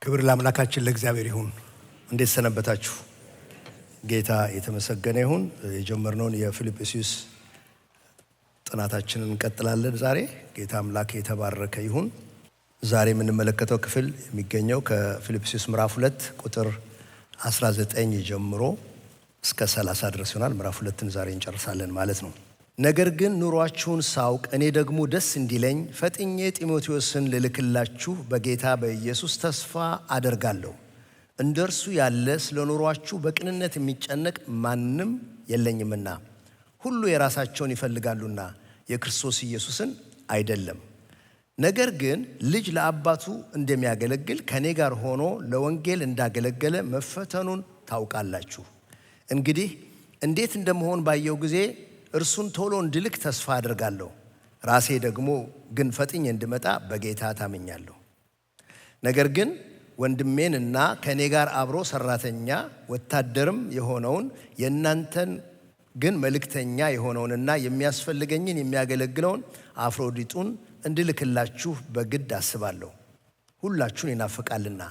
ክብር ለአምላካችን ለእግዚአብሔር ይሁን። እንዴት ሰነበታችሁ? ጌታ የተመሰገነ ይሁን። የጀመርነውን የፊልጵስዩስ ጥናታችንን እንቀጥላለን ዛሬ። ጌታ አምላክ የተባረከ ይሁን። ዛሬ የምንመለከተው ክፍል የሚገኘው ከፊልጵስዩስ ምዕራፍ 2 ቁጥር 19 ጀምሮ እስከ 30 ድረስ ይሆናል። ምዕራፍ 2ን ዛሬ እንጨርሳለን ማለት ነው። ነገር ግን ኑሯችሁን ሳውቅ እኔ ደግሞ ደስ እንዲለኝ ፈጥኜ ጢሞቴዎስን ልልክላችሁ በጌታ በኢየሱስ ተስፋ አደርጋለሁ። እንደርሱ ያለ ስለ ኑሯችሁ በቅንነት የሚጨነቅ ማንም የለኝምና ሁሉ የራሳቸውን ይፈልጋሉና የክርስቶስ ኢየሱስን አይደለም። ነገር ግን ልጅ ለአባቱ እንደሚያገለግል ከኔ ጋር ሆኖ ለወንጌል እንዳገለገለ መፈተኑን ታውቃላችሁ። እንግዲህ እንዴት እንደመሆን ባየው ጊዜ እርሱን ቶሎ እንድልክ ተስፋ አደርጋለሁ። ራሴ ደግሞ ግን ፈጥኜ እንድመጣ በጌታ ታምኛለሁ። ነገር ግን ወንድሜንና ከኔ ጋር አብሮ ሰራተኛ ወታደርም የሆነውን የእናንተን ግን መልእክተኛ የሆነውንና የሚያስፈልገኝን የሚያገለግለውን አፍሮዲጡን እንድልክላችሁ በግድ አስባለሁ። ሁላችሁን ይናፍቃልና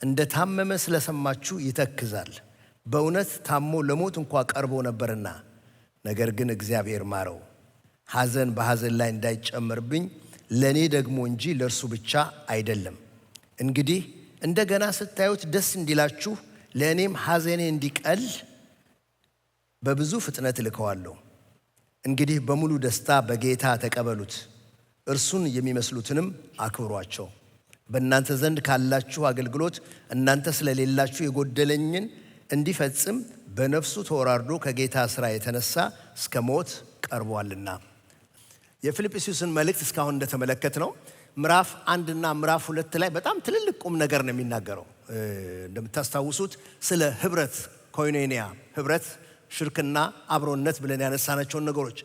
እንደ ታመመ ስለሰማችሁ ይተክዛል። በእውነት ታሞ ለሞት እንኳ ቀርቦ ነበርና ነገር ግን እግዚአብሔር ማረው። ሐዘን በሐዘን ላይ እንዳይጨመርብኝ ለእኔ ደግሞ እንጂ ለእርሱ ብቻ አይደለም። እንግዲህ እንደገና ስታዩት ደስ እንዲላችሁ ለእኔም ሐዘኔ እንዲቀል በብዙ ፍጥነት እልከዋለሁ። እንግዲህ በሙሉ ደስታ በጌታ ተቀበሉት፣ እርሱን የሚመስሉትንም አክብሯቸው። በእናንተ ዘንድ ካላችሁ አገልግሎት እናንተ ስለሌላችሁ የጎደለኝን እንዲፈጽም በነፍሱ ተወራርዶ ከጌታ ሥራ የተነሳ እስከ ሞት ቀርቧልና። የፊልጵስዩስን መልእክት እስካሁን እንደተመለከት ነው ምዕራፍ 1 እና ምዕራፍ 2 ላይ በጣም ትልልቅ ቁም ነገር ነው የሚናገረው። እንደምታስታውሱት ስለ ህብረት፣ ኮይኔኒያ፣ ህብረት፣ ሽርክና፣ አብሮነት ብለን ያነሳናቸውን ነገሮች፣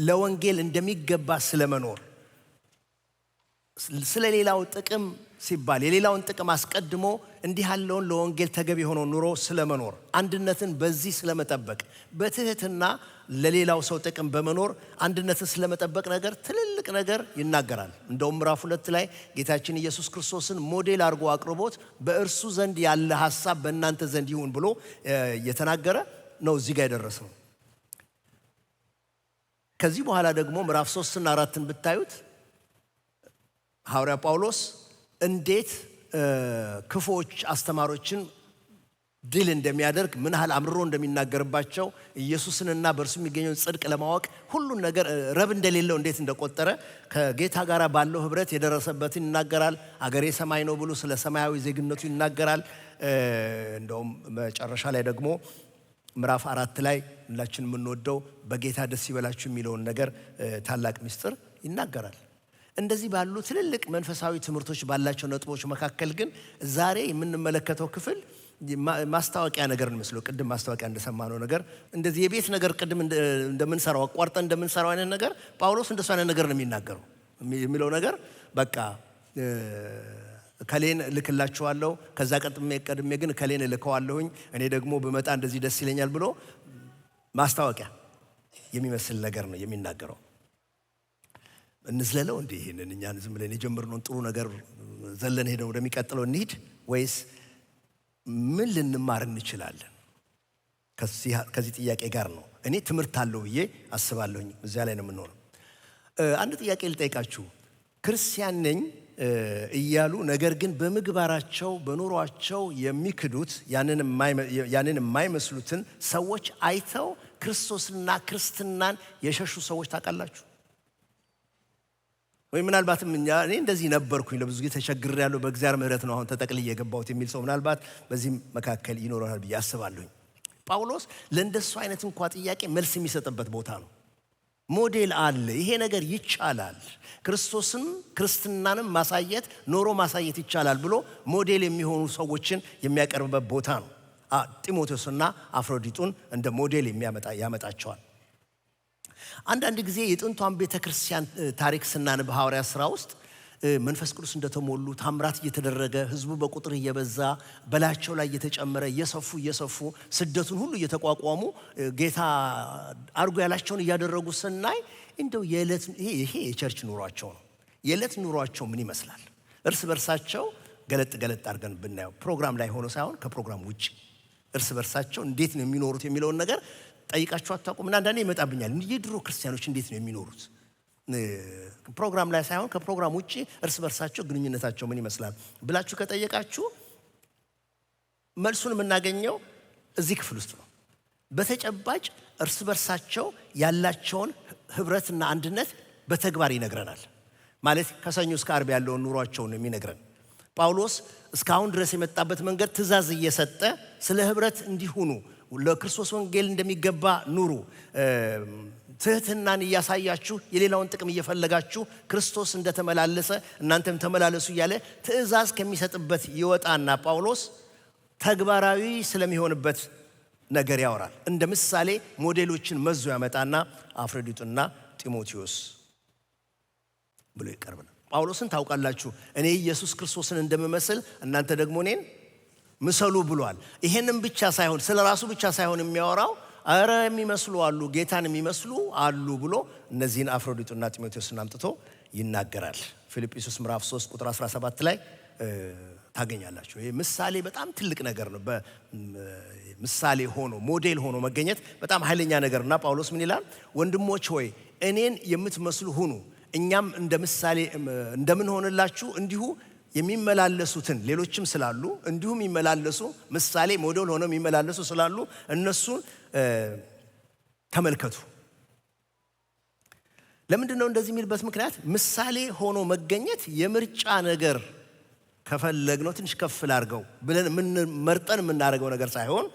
ለወንጌል እንደሚገባ ስለመኖር፣ ስለ ሌላው ጥቅም ሲባል የሌላውን ጥቅም አስቀድሞ እንዲህ ያለውን ለወንጌል ተገቢ የሆነው ኑሮ ስለመኖር፣ አንድነትን በዚህ ስለመጠበቅ፣ በትህትና ለሌላው ሰው ጥቅም በመኖር አንድነትን ስለመጠበቅ ነገር ትልልቅ ነገር ይናገራል። እንደውም ምዕራፍ 2 ላይ ጌታችን ኢየሱስ ክርስቶስን ሞዴል አድርጎ አቅርቦት በእርሱ ዘንድ ያለ ሐሳብ በእናንተ ዘንድ ይሁን ብሎ የተናገረ ነው እዚህ ጋር የደረሰው። ከዚህ በኋላ ደግሞ ምዕራፍ 3 እና 4ን ብታዩት ሐዋርያ ጳውሎስ እንዴት ክፉዎች አስተማሪዎችን ድል እንደሚያደርግ፣ ምን ያህል አምርሮ እንደሚናገርባቸው፣ ኢየሱስንና በእርሱ የሚገኘውን ጽድቅ ለማወቅ ሁሉን ነገር ረብ እንደሌለው እንዴት እንደቆጠረ ከጌታ ጋር ባለው ህብረት የደረሰበትን ይናገራል። አገሬ ሰማይ ነው ብሎ ስለ ሰማያዊ ዜግነቱ ይናገራል። እንደውም መጨረሻ ላይ ደግሞ ምዕራፍ 4 ላይ ሁላችን የምንወደው በጌታ ደስ ይበላችሁ የሚለውን ነገር ታላቅ ምስጢር ይናገራል። እንደዚህ ባሉ ትልልቅ መንፈሳዊ ትምህርቶች ባላቸው ነጥቦች መካከል ግን ዛሬ የምንመለከተው ክፍል ማስታወቂያ ነገር እንመስለው። ቅድም ማስታወቂያ እንደሰማነው ነገር እንደዚህ የቤት ነገር ቅድም እንደምንሰራው አቋርጠን እንደምንሰራው አይነት ነገር ጳውሎስ እንደሱ አይነት ነገር ነው የሚናገረው። የሚለው ነገር በቃ ከሌን ልክላችኋለሁ፣ ከዛ ቀድሜ ግን ከሌን ልከዋለሁኝ፣ እኔ ደግሞ በመጣ እንደዚህ ደስ ይለኛል ብሎ ማስታወቂያ የሚመስል ነገር ነው የሚናገረው። እንዝለለው እንዴ? ይሄንን እኛን ዝም ብለን የጀመርነውን ጥሩ ነገር ዘለን ሄደን ወደሚቀጥለው እንሂድ ወይስ ምን ልንማር እንችላለን? ከዚህ ጥያቄ ጋር ነው እኔ ትምህርት አለው ብዬ አስባለሁኝ። እዚያ ላይ ነው የምንሆነው። አንድ ጥያቄ ልጠይቃችሁ። ክርስቲያን ነኝ እያሉ ነገር ግን በምግባራቸው በኑሯቸው የሚክዱት ያንን የማይመስሉትን ሰዎች አይተው ክርስቶስንና ክርስትናን የሸሹ ሰዎች ታውቃላችሁ? ወይ ምናልባትም እኔ እንደዚህ ነበርኩኝ ለብዙ ጊዜ ተቸግሬያለሁ፣ በእግዚአብሔር ምሕረት ነው አሁን ተጠቅልዬ የገባሁት የሚል ሰው ምናልባት በዚህ መካከል ይኖራል ብዬ አስባለሁኝ። ጳውሎስ ለእንደሱ አይነት እንኳ ጥያቄ መልስ የሚሰጥበት ቦታ ነው። ሞዴል አለ፣ ይሄ ነገር ይቻላል፣ ክርስቶስን ክርስትናንም ማሳየት ኖሮ ማሳየት ይቻላል ብሎ ሞዴል የሚሆኑ ሰዎችን የሚያቀርብበት ቦታ ነው። ጢሞቴዎስና አፍሮዲጡን እንደ ሞዴል ያመጣቸዋል። አንዳንድ ጊዜ የጥንቷን ቤተክርስቲያን ታሪክ ስናነብ ሐዋርያት ሥራ ውስጥ መንፈስ ቅዱስ እንደተሞሉ ታምራት እየተደረገ ህዝቡ በቁጥር እየበዛ በላያቸው ላይ እየተጨመረ እየሰፉ ስደቱን ሁሉ እየተቋቋሙ ጌታ አርጎ ያላቸውን እያደረጉ ስናይ እንደው ይሄ የቸርች ኑሯቸው ነው። የዕለት ኑሯቸው ምን ይመስላል? እርስ በርሳቸው ገለጥ አድርገን ብናየው ፕሮግራም ላይ ሆኖ ሳይሆን ከፕሮግራም ውጭ እርስ በርሳቸው እንዴት ነው የሚኖሩት የሚለውን ነገር ጠይቃችሁ አታውቁም? እና አንዳንዴ ይመጣብኛል የድሮ ክርስቲያኖች እንዴት ነው የሚኖሩት? ፕሮግራም ላይ ሳይሆን ከፕሮግራም ውጭ እርስ በርሳቸው ግንኙነታቸው ምን ይመስላል ብላችሁ ከጠየቃችሁ መልሱን የምናገኘው እዚህ ክፍል ውስጥ ነው። በተጨባጭ እርስ በርሳቸው ያላቸውን ህብረትና አንድነት በተግባር ይነግረናል። ማለት ከሰኞ እስከ ዓርብ ያለውን ኑሯቸውን የሚነግረን ጳውሎስ እስካሁን ድረስ የመጣበት መንገድ ትእዛዝ እየሰጠ ስለ ህብረት እንዲሁኑ ለክርስቶስ ወንጌል እንደሚገባ ኑሩ፣ ትህትናን እያሳያችሁ የሌላውን ጥቅም እየፈለጋችሁ ክርስቶስ እንደተመላለሰ እናንተም ተመላለሱ እያለ ትእዛዝ ከሚሰጥበት ይወጣና ጳውሎስ ተግባራዊ ስለሚሆንበት ነገር ያወራል። እንደ ምሳሌ ሞዴሎችን መዞ ያመጣና አፍሮዲጡና ጢሞቴዎስ ብሎ ይቀርብናል። ጳውሎስን ታውቃላችሁ፣ እኔ ኢየሱስ ክርስቶስን እንደምመስል እናንተ ደግሞ እኔን ምሰሉ ብሏል። ይሄንም ብቻ ሳይሆን ስለ ራሱ ብቻ ሳይሆን የሚያወራው አረ የሚመስሉ አሉ፣ ጌታን የሚመስሉ አሉ ብሎ እነዚህን አፍሮዲጡና ጢሞቴዎስን አምጥቶ ይናገራል። ፊልጵስዩስ ምዕራፍ 3 ቁጥር 17 ላይ ታገኛላችሁ። ይሄ ምሳሌ በጣም ትልቅ ነገር ነው። በምሳሌ ሆኖ ሞዴል ሆኖ መገኘት በጣም ኃይለኛ ነገርና ጳውሎስ ምን ይላል? ወንድሞች ሆይ እኔን የምትመስሉ ሁኑ፣ እኛም እንደ ምሳሌ እንደምንሆንላችሁ እንዲሁ የሚመላለሱትን ሌሎችም ስላሉ እንዲሁም የሚመላለሱ ምሳሌ ሞዴል ሆነው የሚመላለሱ ስላሉ እነሱን ተመልከቱ። ለምንድን ነው እንደዚህ የሚልበት ምክንያት? ምሳሌ ሆኖ መገኘት የምርጫ ነገር ከፈለግነው ትንሽ ከፍ ላድርገው ብለን መርጠን የምናደርገው ነገር ሳይሆን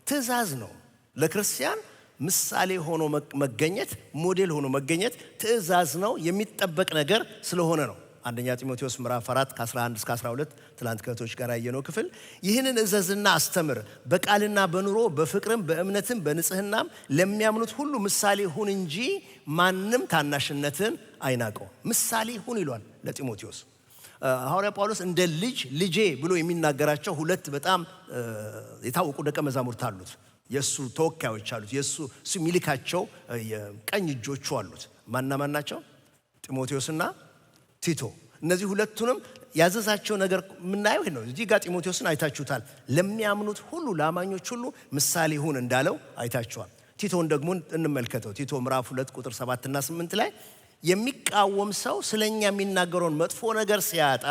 ትእዛዝ ነው። ለክርስቲያን ምሳሌ ሆኖ መገኘት፣ ሞዴል ሆኖ መገኘት ትእዛዝ ነው፣ የሚጠበቅ ነገር ስለሆነ ነው። አንደኛ ጢሞቴዎስ ምዕራፍ 4 ከ11 እስከ 12 ትላንት ከእህቶች ጋር ያየነው ክፍል ይህንን እዘዝና አስተምር፣ በቃልና በኑሮ በፍቅርም በእምነትም በንጽህናም ለሚያምኑት ሁሉ ምሳሌ ሁን እንጂ ማንም ታናሽነትን አይናቀው። ምሳሌ ሁን ይሏል ለጢሞቴዎስ። ሐዋርያ ጳውሎስ እንደ ልጄ ብሎ የሚናገራቸው ሁለት በጣም የታወቁ ደቀ መዛሙርት አሉት። የሱ ተወካዮች አሉት። እሱ የሚልካቸው ቀኝ እጆቹ አሉት። ማን ናቸው? ጢሞቴዎስና ቲቶ። እነዚህ ሁለቱንም ያዘዛቸው ነገር የምናየው ይሄ ነው። እዚህ ጋር ጢሞቴዎስን አይታችሁታል። ለሚያምኑት ሁሉ ለአማኞች ሁሉ ምሳሌ ሁን እንዳለው አይታችኋል። ቲቶን ደግሞ እንመልከተው። ቲቶ ምዕራፍ 2 ቁጥር 7 እና 8 ላይ የሚቃወም ሰው ስለኛ የሚናገረውን መጥፎ ነገር ሲያጣ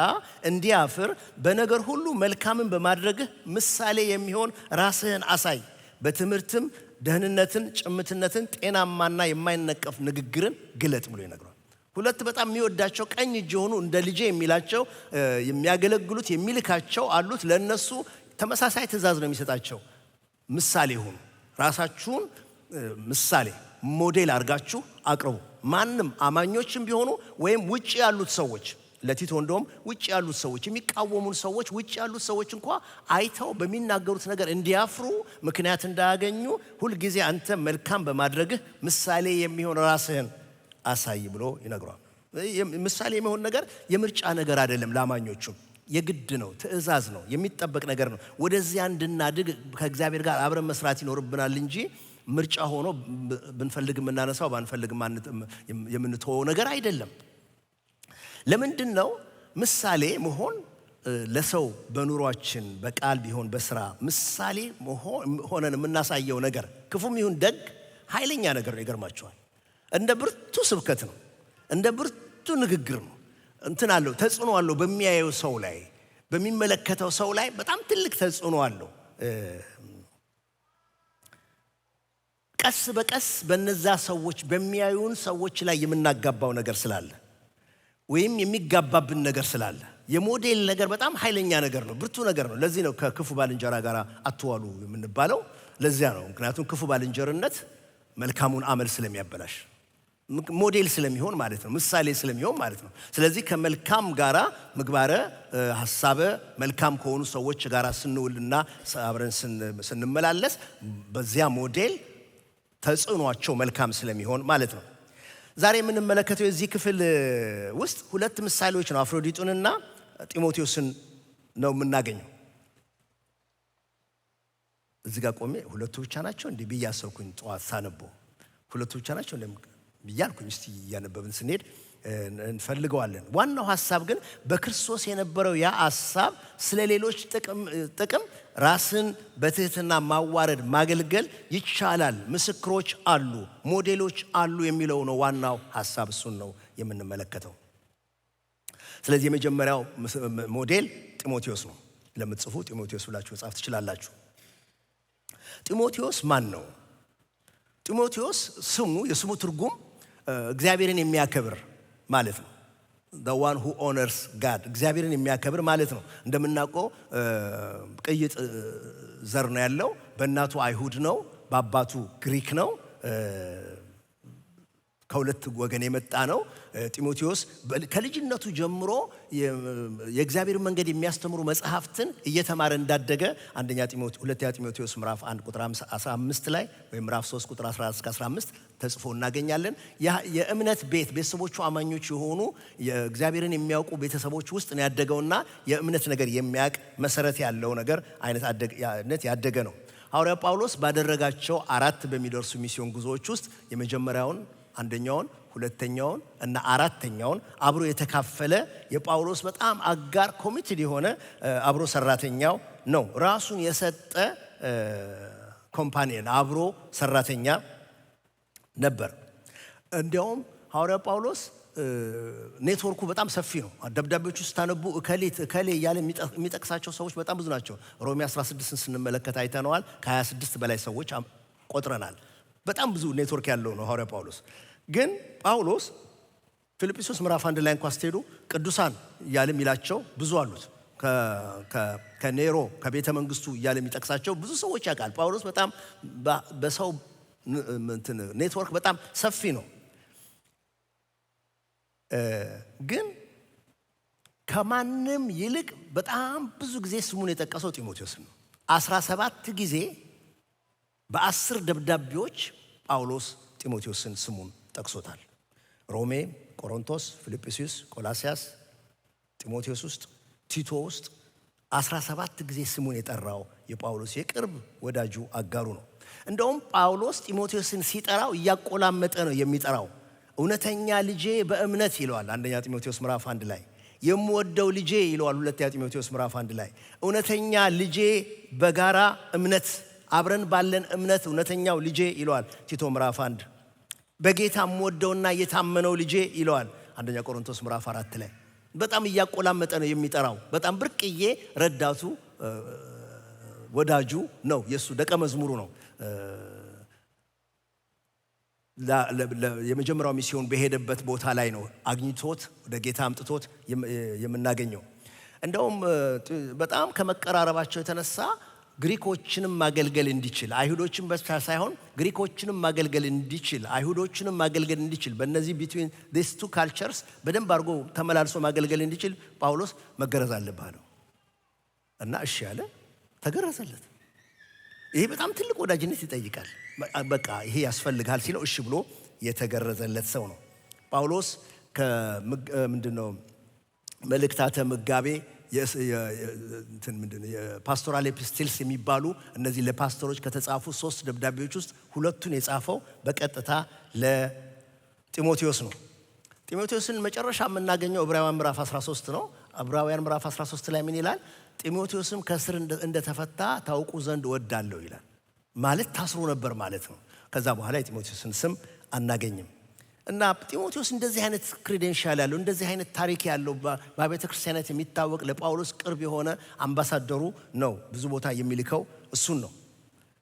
እንዲያፍር በነገር ሁሉ መልካምን በማድረግህ ምሳሌ የሚሆን ራስህን አሳይ፣ በትምህርትም ደህንነትን፣ ጭምትነትን፣ ጤናማና የማይነቀፍ ንግግርን ግለጥ ብሎ ይነግረዋል። ሁለት በጣም የሚወዳቸው ቀኝ እጅ የሆኑ እንደ ልጄ የሚላቸው የሚያገለግሉት የሚልካቸው አሉት። ለነሱ ተመሳሳይ ትእዛዝ ነው የሚሰጣቸው። ምሳሌ ሁኑ፣ ራሳችሁን ምሳሌ ሞዴል አድርጋችሁ አቅርቡ። ማንም አማኞችም ቢሆኑ ወይም ውጭ ያሉት ሰዎች፣ ለቲቶ እንደውም ውጭ ያሉት ሰዎች፣ የሚቃወሙን ሰዎች፣ ውጭ ያሉት ሰዎች እንኳ አይተው በሚናገሩት ነገር እንዲያፍሩ ምክንያት እንዳያገኙ ሁልጊዜ አንተ መልካም በማድረግህ ምሳሌ የሚሆን ራስህን አሳይ ብሎ ይነግሯል። ምሳሌ የሚሆን ነገር የምርጫ ነገር አይደለም። ለአማኞቹም የግድ ነው፣ ትእዛዝ ነው፣ የሚጠበቅ ነገር ነው። ወደዚያ እንድናድግ ከእግዚአብሔር ጋር አብረን መስራት ይኖርብናል እንጂ ምርጫ ሆኖ ብንፈልግ የምናነሳው ባንፈልግ የምንተወው ነገር አይደለም። ለምንድን ነው ምሳሌ መሆን ለሰው በኑሯችን በቃል ቢሆን በስራ ምሳሌ ሆነን የምናሳየው ነገር ክፉም ይሁን ደግ ኃይለኛ ነገር ነው። ይገርማቸዋል። እንደ ብርቱ ስብከት ነው፣ እንደ ብርቱ ንግግር ነው። እንትን አለው፣ ተጽዕኖ አለው። በሚያየው ሰው ላይ በሚመለከተው ሰው ላይ በጣም ትልቅ ተጽዕኖ አለው። ቀስ በቀስ በነዛ ሰዎች በሚያዩን ሰዎች ላይ የምናጋባው ነገር ስላለ ወይም የሚጋባብን ነገር ስላለ የሞዴል ነገር በጣም ኃይለኛ ነገር ነው፣ ብርቱ ነገር ነው። ለዚህ ነው ከክፉ ባልንጀራ ጋር አትዋሉ የምንባለው። ለዚያ ነው። ምክንያቱም ክፉ ባልንጀርነት መልካሙን አመል ስለሚያበላሽ፣ ሞዴል ስለሚሆን ማለት ነው፣ ምሳሌ ስለሚሆን ማለት ነው። ስለዚህ ከመልካም ጋራ ምግባረ ሐሳበ መልካም ከሆኑ ሰዎች ጋራ ስንውልና አብረን ስንመላለስ በዚያ ሞዴል ተጽዕኗቸው መልካም ስለሚሆን ማለት ነው። ዛሬ የምንመለከተው የዚህ ክፍል ውስጥ ሁለት ምሳሌዎች ነው። አፍሮዲጡንና ጢሞቴዎስን ነው የምናገኘው። እዚህ ጋር ቆሜ ሁለቱ ብቻ ናቸው እንዴ ብዬ አሰብኩኝ። ጠዋት ሳነበው ሁለቱ ብቻ ናቸው እንዴ እያልኩኝ እስቲ እያነበብን ስንሄድ እንፈልገዋለን። ዋናው ሐሳብ ግን በክርስቶስ የነበረው ያ ሐሳብ ስለ ሌሎች ጥቅም ራስን በትህትና ማዋረድ ማገልገል ይቻላል፣ ምስክሮች አሉ፣ ሞዴሎች አሉ የሚለው ነው ዋናው ሐሳብ። እሱን ነው የምንመለከተው። ስለዚህ የመጀመሪያው ሞዴል ጢሞቴዎስ ነው። ለምትጽፉ ጢሞቴዎስ ብላችሁ መጻፍ ትችላላችሁ። ጢሞቴዎስ ማን ነው? ጢሞቴዎስ የስሙ ትርጉም እግዚአብሔርን የሚያከብር ማለት ነው። the one who honors God እግዚአብሔርን የሚያከብር ማለት ነው። እንደምናውቀው ቅይጥ ዘር ነው ያለው። በእናቱ አይሁድ ነው፣ በአባቱ ግሪክ ነው። ከሁለት ወገን የመጣ ነው። ጢሞቴዎስ ከልጅነቱ ጀምሮ የእግዚአብሔር መንገድ የሚያስተምሩ መጽሐፍትን እየተማረ እንዳደገ ሁለተኛ ጢሞቴዎስ ምዕራፍ 1 ቁጥር 15 ላይ ወይም ምዕራፍ 3 ቁጥር 14 እስከ 15 ተጽፎ እናገኛለን። የእምነት ቤተሰቦቹ አማኞች የሆኑ የእግዚአብሔርን የሚያውቁ ቤተሰቦች ውስጥ ነው ያደገውና የእምነት ነገር የሚያውቅ መሰረት ያለው ነገር አይነት ያደገ ነው። ሐዋርያው ጳውሎስ ባደረጋቸው 4 በሚደርሱ ሚስዮን ጉዞዎች ውስጥ የመጀመሪያውን፣ አንደኛውን፣ ሁለተኛውን እና አራተኛውን አብሮ የተካፈለ የጳውሎስ በጣም አጋር ኮሚትድ የሆነ አብሮ ሰራተኛው ነው። ራሱን የሰጠ ኮምፓኒየን አብሮ ሰራተኛ ነበር። እንዲያውም ሐዋርያው ጳውሎስ ኔትወርኩ በጣም ሰፊ ነው። ደብዳቤዎቹ ስታነቡ እከሌ እያለ የሚጠቅሳቸው ሰዎች በጣም ብዙ ናቸው። ሮሜ 16ን ስንመለከት አይተነዋል። ከ26 በላይ ሰዎች ቆጥረናል። በጣም ብዙ ኔትወርክ ያለው ነው ሐዋርያው ጳውሎስ። ግን ጳውሎስ ፊልጵስዩስ ምዕራፍ 1 ላይ እንኳን ስትሄዱ ቅዱሳን እያለ የሚላቸው ብዙ አሉት። ከኔሮ ከቤተ መንግስቱ እያለ የሚጠቅሳቸው ብዙ ሰዎች ያውቃል። ጳውሎስ በጣም በሰው ኔትወርክ በጣም ሰፊ ነው። ግን ከማንም ይልቅ በጣም ብዙ ጊዜ ስሙን የጠቀሰው ጢሞቴዎስን ነው። 17 ጊዜ በ10 ደብዳቤዎች ጳውሎስ ጢሞቴዎስን ስሙን ጠቅሶታል። ሮሜ፣ ቆሮንቶስ፣ ፊልጵስዩስ፣ ቆላስያስ፣ ጢሞቴዎስ ውስጥ፣ ቲቶ ውስጥ 17 ጊዜ ስሙን የጠራው የጳውሎስ የቅርብ ወዳጁ አጋሩ ነው። እንደውም ጳውሎስ ጢሞቴዎስን ሲጠራው እያቆላመጠ ነው የሚጠራው። እውነተኛ ልጄ በእምነት ይለዋል አንደኛ ጢሞቴዎስ ምዕራፍ 1 ላይ። የምወደው ልጄ ይለዋል ሁለተኛ ጢሞቴዎስ ምዕራፍ 1 ላይ። እውነተኛ ልጄ በጋራ እምነት አብረን ባለን እምነት እውነተኛው ልጄ ይለዋል ቲቶ ምዕራፍ 1። በጌታ የምወደውና የታመነው ልጄ ይለዋል አንደኛ ቆሮንቶስ ምዕራፍ 4 ላይ። በጣም እያቆላመጠ ነው የሚጠራው። በጣም ብርቅዬ ረዳቱ ወዳጁ ነው፣ የሱ ደቀ መዝሙሩ ነው። የመጀመሪያው ሚስዮን በሄደበት ቦታ ላይ ነው አግኝቶት ወደ ጌታ አምጥቶት የምናገኘው። እንደውም በጣም ከመቀራረባቸው የተነሳ ግሪኮችንም ማገልገል እንዲችል፣ አይሁዶችን ብቻ ሳይሆን ግሪኮችንም ማገልገል እንዲችል፣ አይሁዶችንም ማገልገል እንዲችል፣ በእነዚህ ቢትዊን ዲስ ቱ ካልቸርስ በደንብ አድርጎ ተመላልሶ ማገልገል እንዲችል ጳውሎስ መገረዝ አለብህ አለው እና እሺ ያለ ተገረዘለት። ይሄ በጣም ትልቅ ወዳጅነት ይጠይቃል። በቃ ይሄ ያስፈልጋል ሲለው እሺ ብሎ የተገረዘለት ሰው ነው። ጳውሎስ ምንድነው መልእክታተ ምጋቤ የፓስቶራል ኤፒስትልስ የሚባሉ እነዚህ ለፓስተሮች ከተጻፉ 3 ደብዳቤዎች ውስጥ 2ቱን የጻፈው በቀጥታ ለጢሞቴዎስ ነው። ጢሞቴዎስን መጨረሻ የምናገኘው ዕብራውያን ምዕራፍ 13 ነው። ዕብራውያን ምዕራፍ 13 ላይ ምን ይላል? ጢሞቴዎስም ከእስር እንደተፈታ ታውቁ ዘንድ እወዳለሁ ይላል። ማለት ታስሮ ነበር ማለት ነው። ከዛ በኋላ የጢሞቴዎስን ስም አናገኝም። እና ጢሞቴዎስ እንደዚህ አይነት ክሬዴንሻል ያለው እንደዚህ አይነት ታሪክ ያለው በቤተ ክርስቲያናት የሚታወቅ ለጳውሎስ ቅርብ የሆነ አምባሳደሩ ነው። ብዙ ቦታ የሚልከው እሱን ነው።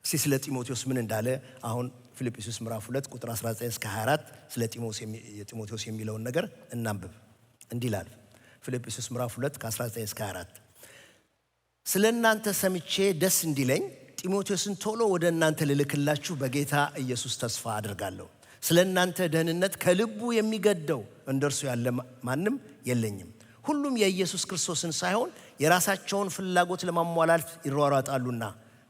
እስቲ ስለ ጢሞቴዎስ ምን እንዳለ አሁን ፊልጵስዩስ ምዕራፍ 2 ቁጥር 19 እስከ 24 ስለ ጢሞቴዎስ የሚለውን ነገር እናንብብ። እንዲህ ይላል ፊልጵስዩስ ምዕራፍ 2 ከ19 እስከ 24 ስለ እናንተ ሰምቼ ደስ እንዲለኝ ጢሞቴዎስን ቶሎ ወደ እናንተ ልልክላችሁ በጌታ ኢየሱስ ተስፋ አድርጋለሁ። ስለ እናንተ ደህንነት ከልቡ የሚገደው እንደርሱ ያለ ማንም የለኝም። ሁሉም የኢየሱስ ክርስቶስን ሳይሆን የራሳቸውን ፍላጎት ለማሟላት ይሯሯጣሉና፣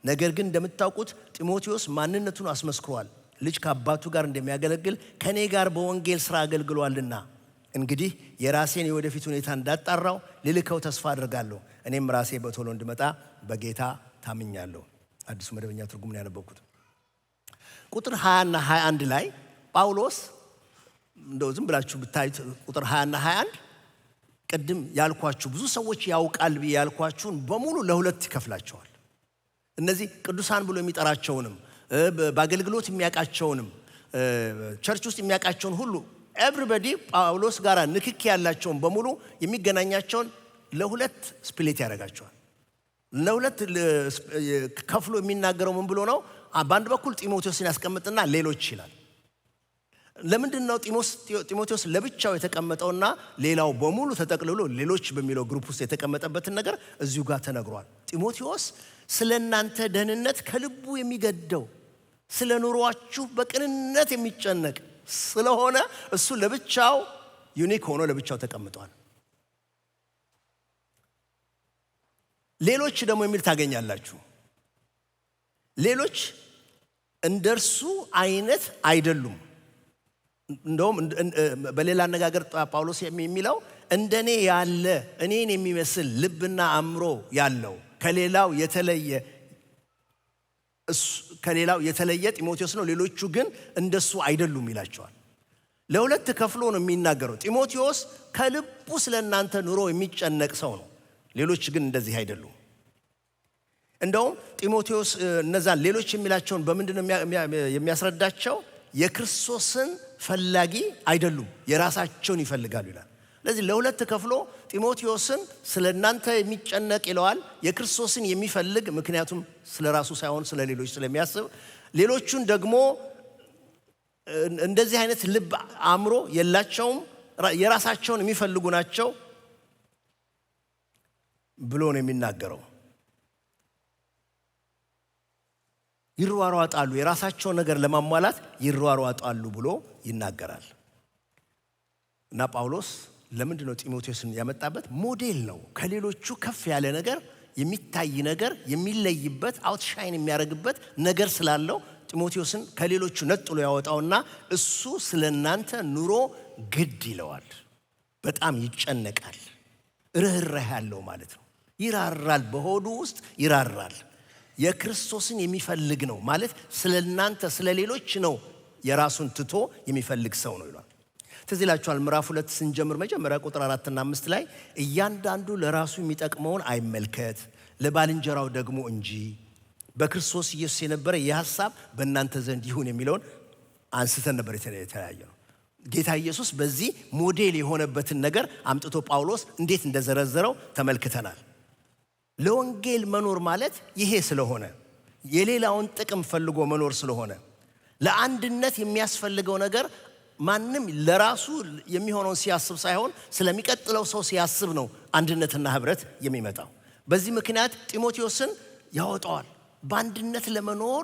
ነገር ግን እንደምታውቁት ጢሞቴዎስ ማንነቱን አስመስክሯል። ልጅ ከአባቱ ጋር እንደሚያገለግል ከኔ ጋር በወንጌል ሥራ አገልግሏልና፣ እንግዲህ የራሴን የወደፊት ሁኔታ እንዳጣራው ልልከው ተስፋ አድርጋለሁ። እኔም ራሴ በቶሎ እንድመጣ በጌታ ታምኛለሁ። አዲሱ መደበኛ ትርጉም ነው ያነበብኩት። ቁጥር 20 እና 21 ላይ ጳውሎስ እንደው ዝም ብላችሁ ብታዩት ቁጥር 20 እና 21 ቅድም ያልኳችሁ ብዙ ሰዎች ያውቃል ያልኳችሁን በሙሉ ለሁለት ይከፍላቸዋል። እነዚህ ቅዱሳን ብሎ የሚጠራቸውንም በአገልግሎት የሚያውቃቸውንም ቸርች ውስጥ የሚያውቃቸውን ሁሉ ኤቭሪባዲ ጳውሎስ ጋር ንክኪ ያላቸውን በሙሉ የሚገናኛቸውን ለሁለት ስፕሊት ያደርጋቸዋል። ለሁለት ከፍሎ የሚናገረው ምን ብሎ ነው? በአንድ በኩል ጢሞቴዎስን ያስቀምጥና ሌሎች ይላል። ለምንድን ነው ጢሞቴዎስ ለብቻው የተቀመጠውና ሌላው በሙሉ ተጠቅልሎ ሌሎች በሚለው ግሩፕ ውስጥ የተቀመጠበትን ነገር እዚሁ ጋር ተነግሯል። ጢሞቴዎስ ስለ እናንተ ደህንነት ከልቡ የሚገደው ስለ ኑሯችሁ በቅንነት የሚጨነቅ ስለሆነ እሱ ለብቻው ዩኒክ ሆኖ ለብቻው ተቀምጧል። ሌሎች ደግሞ የሚል ታገኛላችሁ። ሌሎች እንደርሱ አይነት አይደሉም። እንደውም በሌላ አነጋገር ጳውሎስ የሚለው እንደኔ ያለ እኔን የሚመስል ልብና አእምሮ ያለው ከሌላው የተለየ ጢሞቴዎስ ነው። ሌሎቹ ግን እንደሱ አይደሉም ይላቸዋል። ለሁለት ከፍሎ ነው የሚናገረው። ጢሞቴዎስ ከልቡ ስለ እናንተ ኑሮ የሚጨነቅ ሰው ነው። ሌሎች ግን እንደዚህ አይደሉም። እንደውም ጢሞቴዎስ እነዛን ሌሎች የሚላቸውን በምንድን ነው የሚያስረዳቸው? የክርስቶስን ፈላጊ አይደሉም፣ የራሳቸውን ይፈልጋሉ ይላል። ስለዚህ ለሁለት ከፍሎ ጢሞቴዎስን ስለ እናንተ የሚጨነቅ ይለዋል፣ የክርስቶስን የሚፈልግ ምክንያቱም ስለ ራሱ ሳይሆን ስለ ሌሎች ስለሚያስብ፣ ሌሎቹን ደግሞ እንደዚህ አይነት ልብ አእምሮ የላቸውም፣ የራሳቸውን የሚፈልጉ ናቸው ብሎ ነው የሚናገረው። ይሯሯጣሉ፣ የራሳቸውን ነገር ለማሟላት ይሯሯጣሉ ብሎ ይናገራል። እና ጳውሎስ ለምንድን ነው ጢሞቴዎስን ያመጣበት? ሞዴል ነው። ከሌሎቹ ከፍ ያለ ነገር፣ የሚታይ ነገር፣ የሚለይበት አውትሻይን የሚያደርግበት ነገር ስላለው ጢሞቴዎስን ከሌሎቹ ነጥሎ ያወጣውና እሱ ስለ እናንተ ኑሮ ግድ ይለዋል። በጣም ይጨነቃል። ርህራሄ ያለው ማለት ነው። ይራራል፣ በሆዱ ውስጥ ይራራል። የክርስቶስን የሚፈልግ ነው ማለት ስለ እናንተ ስለ ሌሎች ነው የራሱን ትቶ የሚፈልግ ሰው ነው ይሏል። ትዝ ይላችኋል ምዕራፍ 2 ስንጀምር መጀመሪያ ቁጥር 4 እና 5 ላይ እያንዳንዱ ለራሱ የሚጠቅመውን አይመልከት ለባልንጀራው ደግሞ እንጂ በክርስቶስ ኢየሱስ የነበረ የሐሳብ በእናንተ ዘንድ ይሁን የሚለውን አንስተን ነበር የተለያየ ነው። ጌታ ኢየሱስ በዚህ ሞዴል የሆነበትን ነገር አምጥቶ ጳውሎስ እንዴት እንደዘረዘረው ተመልክተናል። ለወንጌል መኖር ማለት ይሄ ስለሆነ የሌላውን ጥቅም ፈልጎ መኖር ስለሆነ ለአንድነት የሚያስፈልገው ነገር ማንም ለራሱ የሚሆነውን ሲያስብ ሳይሆን ስለሚቀጥለው ሰው ሲያስብ ነው አንድነትና ህብረት የሚመጣው። በዚህ ምክንያት ጢሞቴዎስን ያወጣዋል። በአንድነት ለመኖር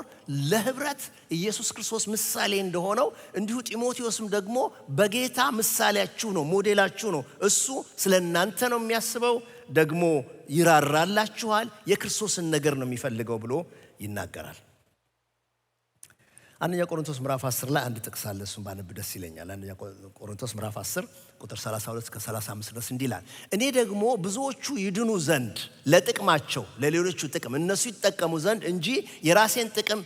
ለህብረት ኢየሱስ ክርስቶስ ምሳሌ እንደሆነው እንዲሁ ጢሞቴዎስም ደግሞ በጌታ ምሳሌያችሁ ነው፣ ሞዴላችሁ ነው። እሱ ስለ እናንተ ነው የሚያስበው፣ ደግሞ ይራራላችኋል፣ የክርስቶስን ነገር ነው የሚፈልገው ብሎ ይናገራል። አንደኛ ቆሮንቶስ ምዕራፍ 10 ላይ አንድ ጥቅስ አለ፣ እሱን ባነብ ደስ ይለኛል። አንደኛ ቆሮንቶስ ምዕራፍ 10 ቁጥር 32 እስከ 35 ድረስ እንዲህ ይላል። እኔ ደግሞ ብዙዎቹ ይድኑ ዘንድ ለጥቅማቸው ለሌሎቹ ጥቅም እነሱ ይጠቀሙ ዘንድ እንጂ የራሴን ጥቅም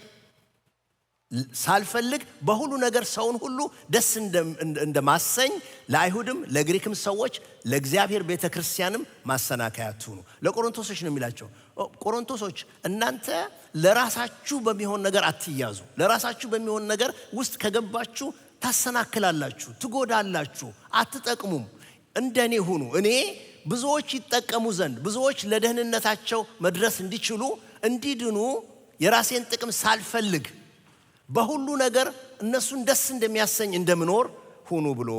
ሳልፈልግ በሁሉ ነገር ሰውን ሁሉ ደስ እንደማሰኝ ለአይሁድም ለግሪክም ሰዎች ለእግዚአብሔር ቤተ ክርስቲያንም ማሰናከያ አትሁኑ። ለቆሮንቶሶች ነው የሚላቸው። ቆሮንቶሶች እናንተ ለራሳችሁ በሚሆን ነገር አትያዙ። ለራሳችሁ በሚሆን ነገር ውስጥ ከገባችሁ ታሰናክላላችሁ፣ ትጎዳላችሁ፣ አትጠቅሙም። እንደኔ ሁኑ። እኔ ብዙዎች ይጠቀሙ ዘንድ ብዙዎች ለደህንነታቸው መድረስ እንዲችሉ እንዲድኑ የራሴን ጥቅም ሳልፈልግ በሁሉ ነገር እነሱን ደስ እንደሚያሰኝ እንደምኖር ሁኑ ብሎ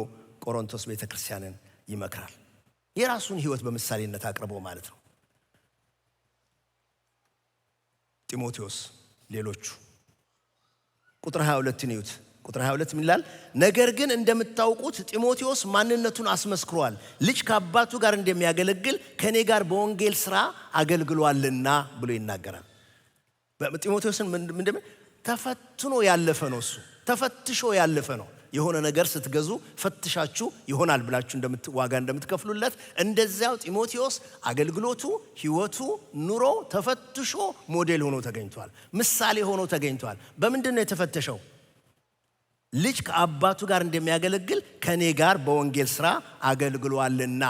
ቆሮንቶስ ቤተ ክርስቲያንን ይመክራል። የራሱን ሕይወት በምሳሌነት አቅርቦ ማለት ነው። ጢሞቴዎስ ሌሎቹ ቁጥር 22 ንዩት። ቁጥር 22 ምን ይላል? ነገር ግን እንደምታውቁት ጢሞቴዎስ ማንነቱን አስመስክሯል። ልጅ ከአባቱ ጋር እንደሚያገለግል ከኔ ጋር በወንጌል ሥራ አገልግሏልና ብሎ ይናገራል። ጢሞቴዎስን ምንድነው? ተፈትኖ ያለፈ ነው። እሱ ተፈትሾ ያለፈ ነው። የሆነ ነገር ስትገዙ ፈትሻችሁ ይሆናል ብላችሁ ዋጋ እንደምትከፍሉለት እንደዚያው ጢሞቴዎስ አገልግሎቱ፣ ሕይወቱ፣ ኑሮ ተፈትሾ ሞዴል ሆኖ ተገኝቷል። ምሳሌ ሆኖ ተገኝቷል። በምንድን ነው የተፈተሸው? ልጅ ከአባቱ ጋር እንደሚያገለግል ከኔ ጋር በወንጌል ሥራ አገልግሏልና።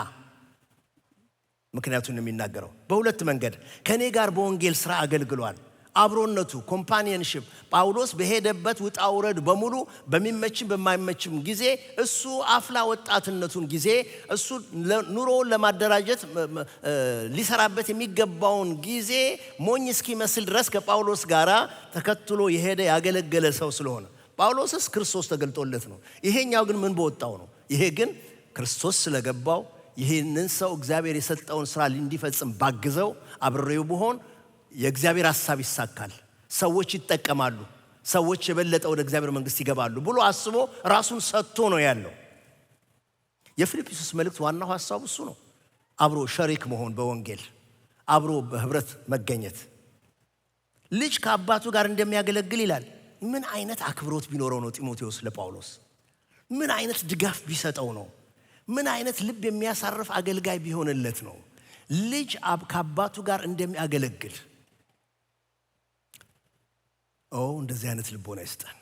ምክንያቱን የሚናገረው በሁለት መንገድ ከኔ ጋር በወንጌል ሥራ አገልግሏል። አብሮነቱ ኮምፓኒየንሺፕ ጳውሎስ በሄደበት ውጣ ውረድ በሙሉ በሚመችም በማይመችም ጊዜ እሱ አፍላ ወጣትነቱን ጊዜ እሱ ኑሮውን ለማደራጀት ሊሰራበት የሚገባውን ጊዜ ሞኝ እስኪመስል ድረስ ከጳውሎስ ጋር ተከትሎ የሄደ ያገለገለ ሰው ስለሆነ ጳውሎስስ ክርስቶስ ተገልጦለት ነው። ይሄኛው ግን ምን በወጣው ነው? ይሄ ግን ክርስቶስ ስለገባው ይህንን ሰው እግዚአብሔር የሰጠውን ስራ እንዲፈጽም ባግዘው አብሬው ብሆን የእግዚአብሔር ሐሳብ ይሳካል፣ ሰዎች ይጠቀማሉ፣ ሰዎች የበለጠ ወደ እግዚአብሔር መንግሥት ይገባሉ ብሎ አስቦ ራሱን ሰጥቶ ነው ያለው። የፊልጵስዩስ መልእክት ዋናው ሐሳቡ እሱ ነው። አብሮ ሸሪክ መሆን በወንጌል አብሮ በህብረት መገኘት። ልጅ ከአባቱ ጋር እንደሚያገለግል ይላል። ምን አይነት አክብሮት ቢኖረው ነው ጢሞቴዎስ ለጳውሎስ? ምን አይነት ድጋፍ ቢሰጠው ነው? ምን አይነት ልብ የሚያሳርፍ አገልጋይ ቢሆንለት ነው? ልጅ ከአባቱ ጋር እንደሚያገለግል እንደዚህ አይነት ልቦና ይስጠን።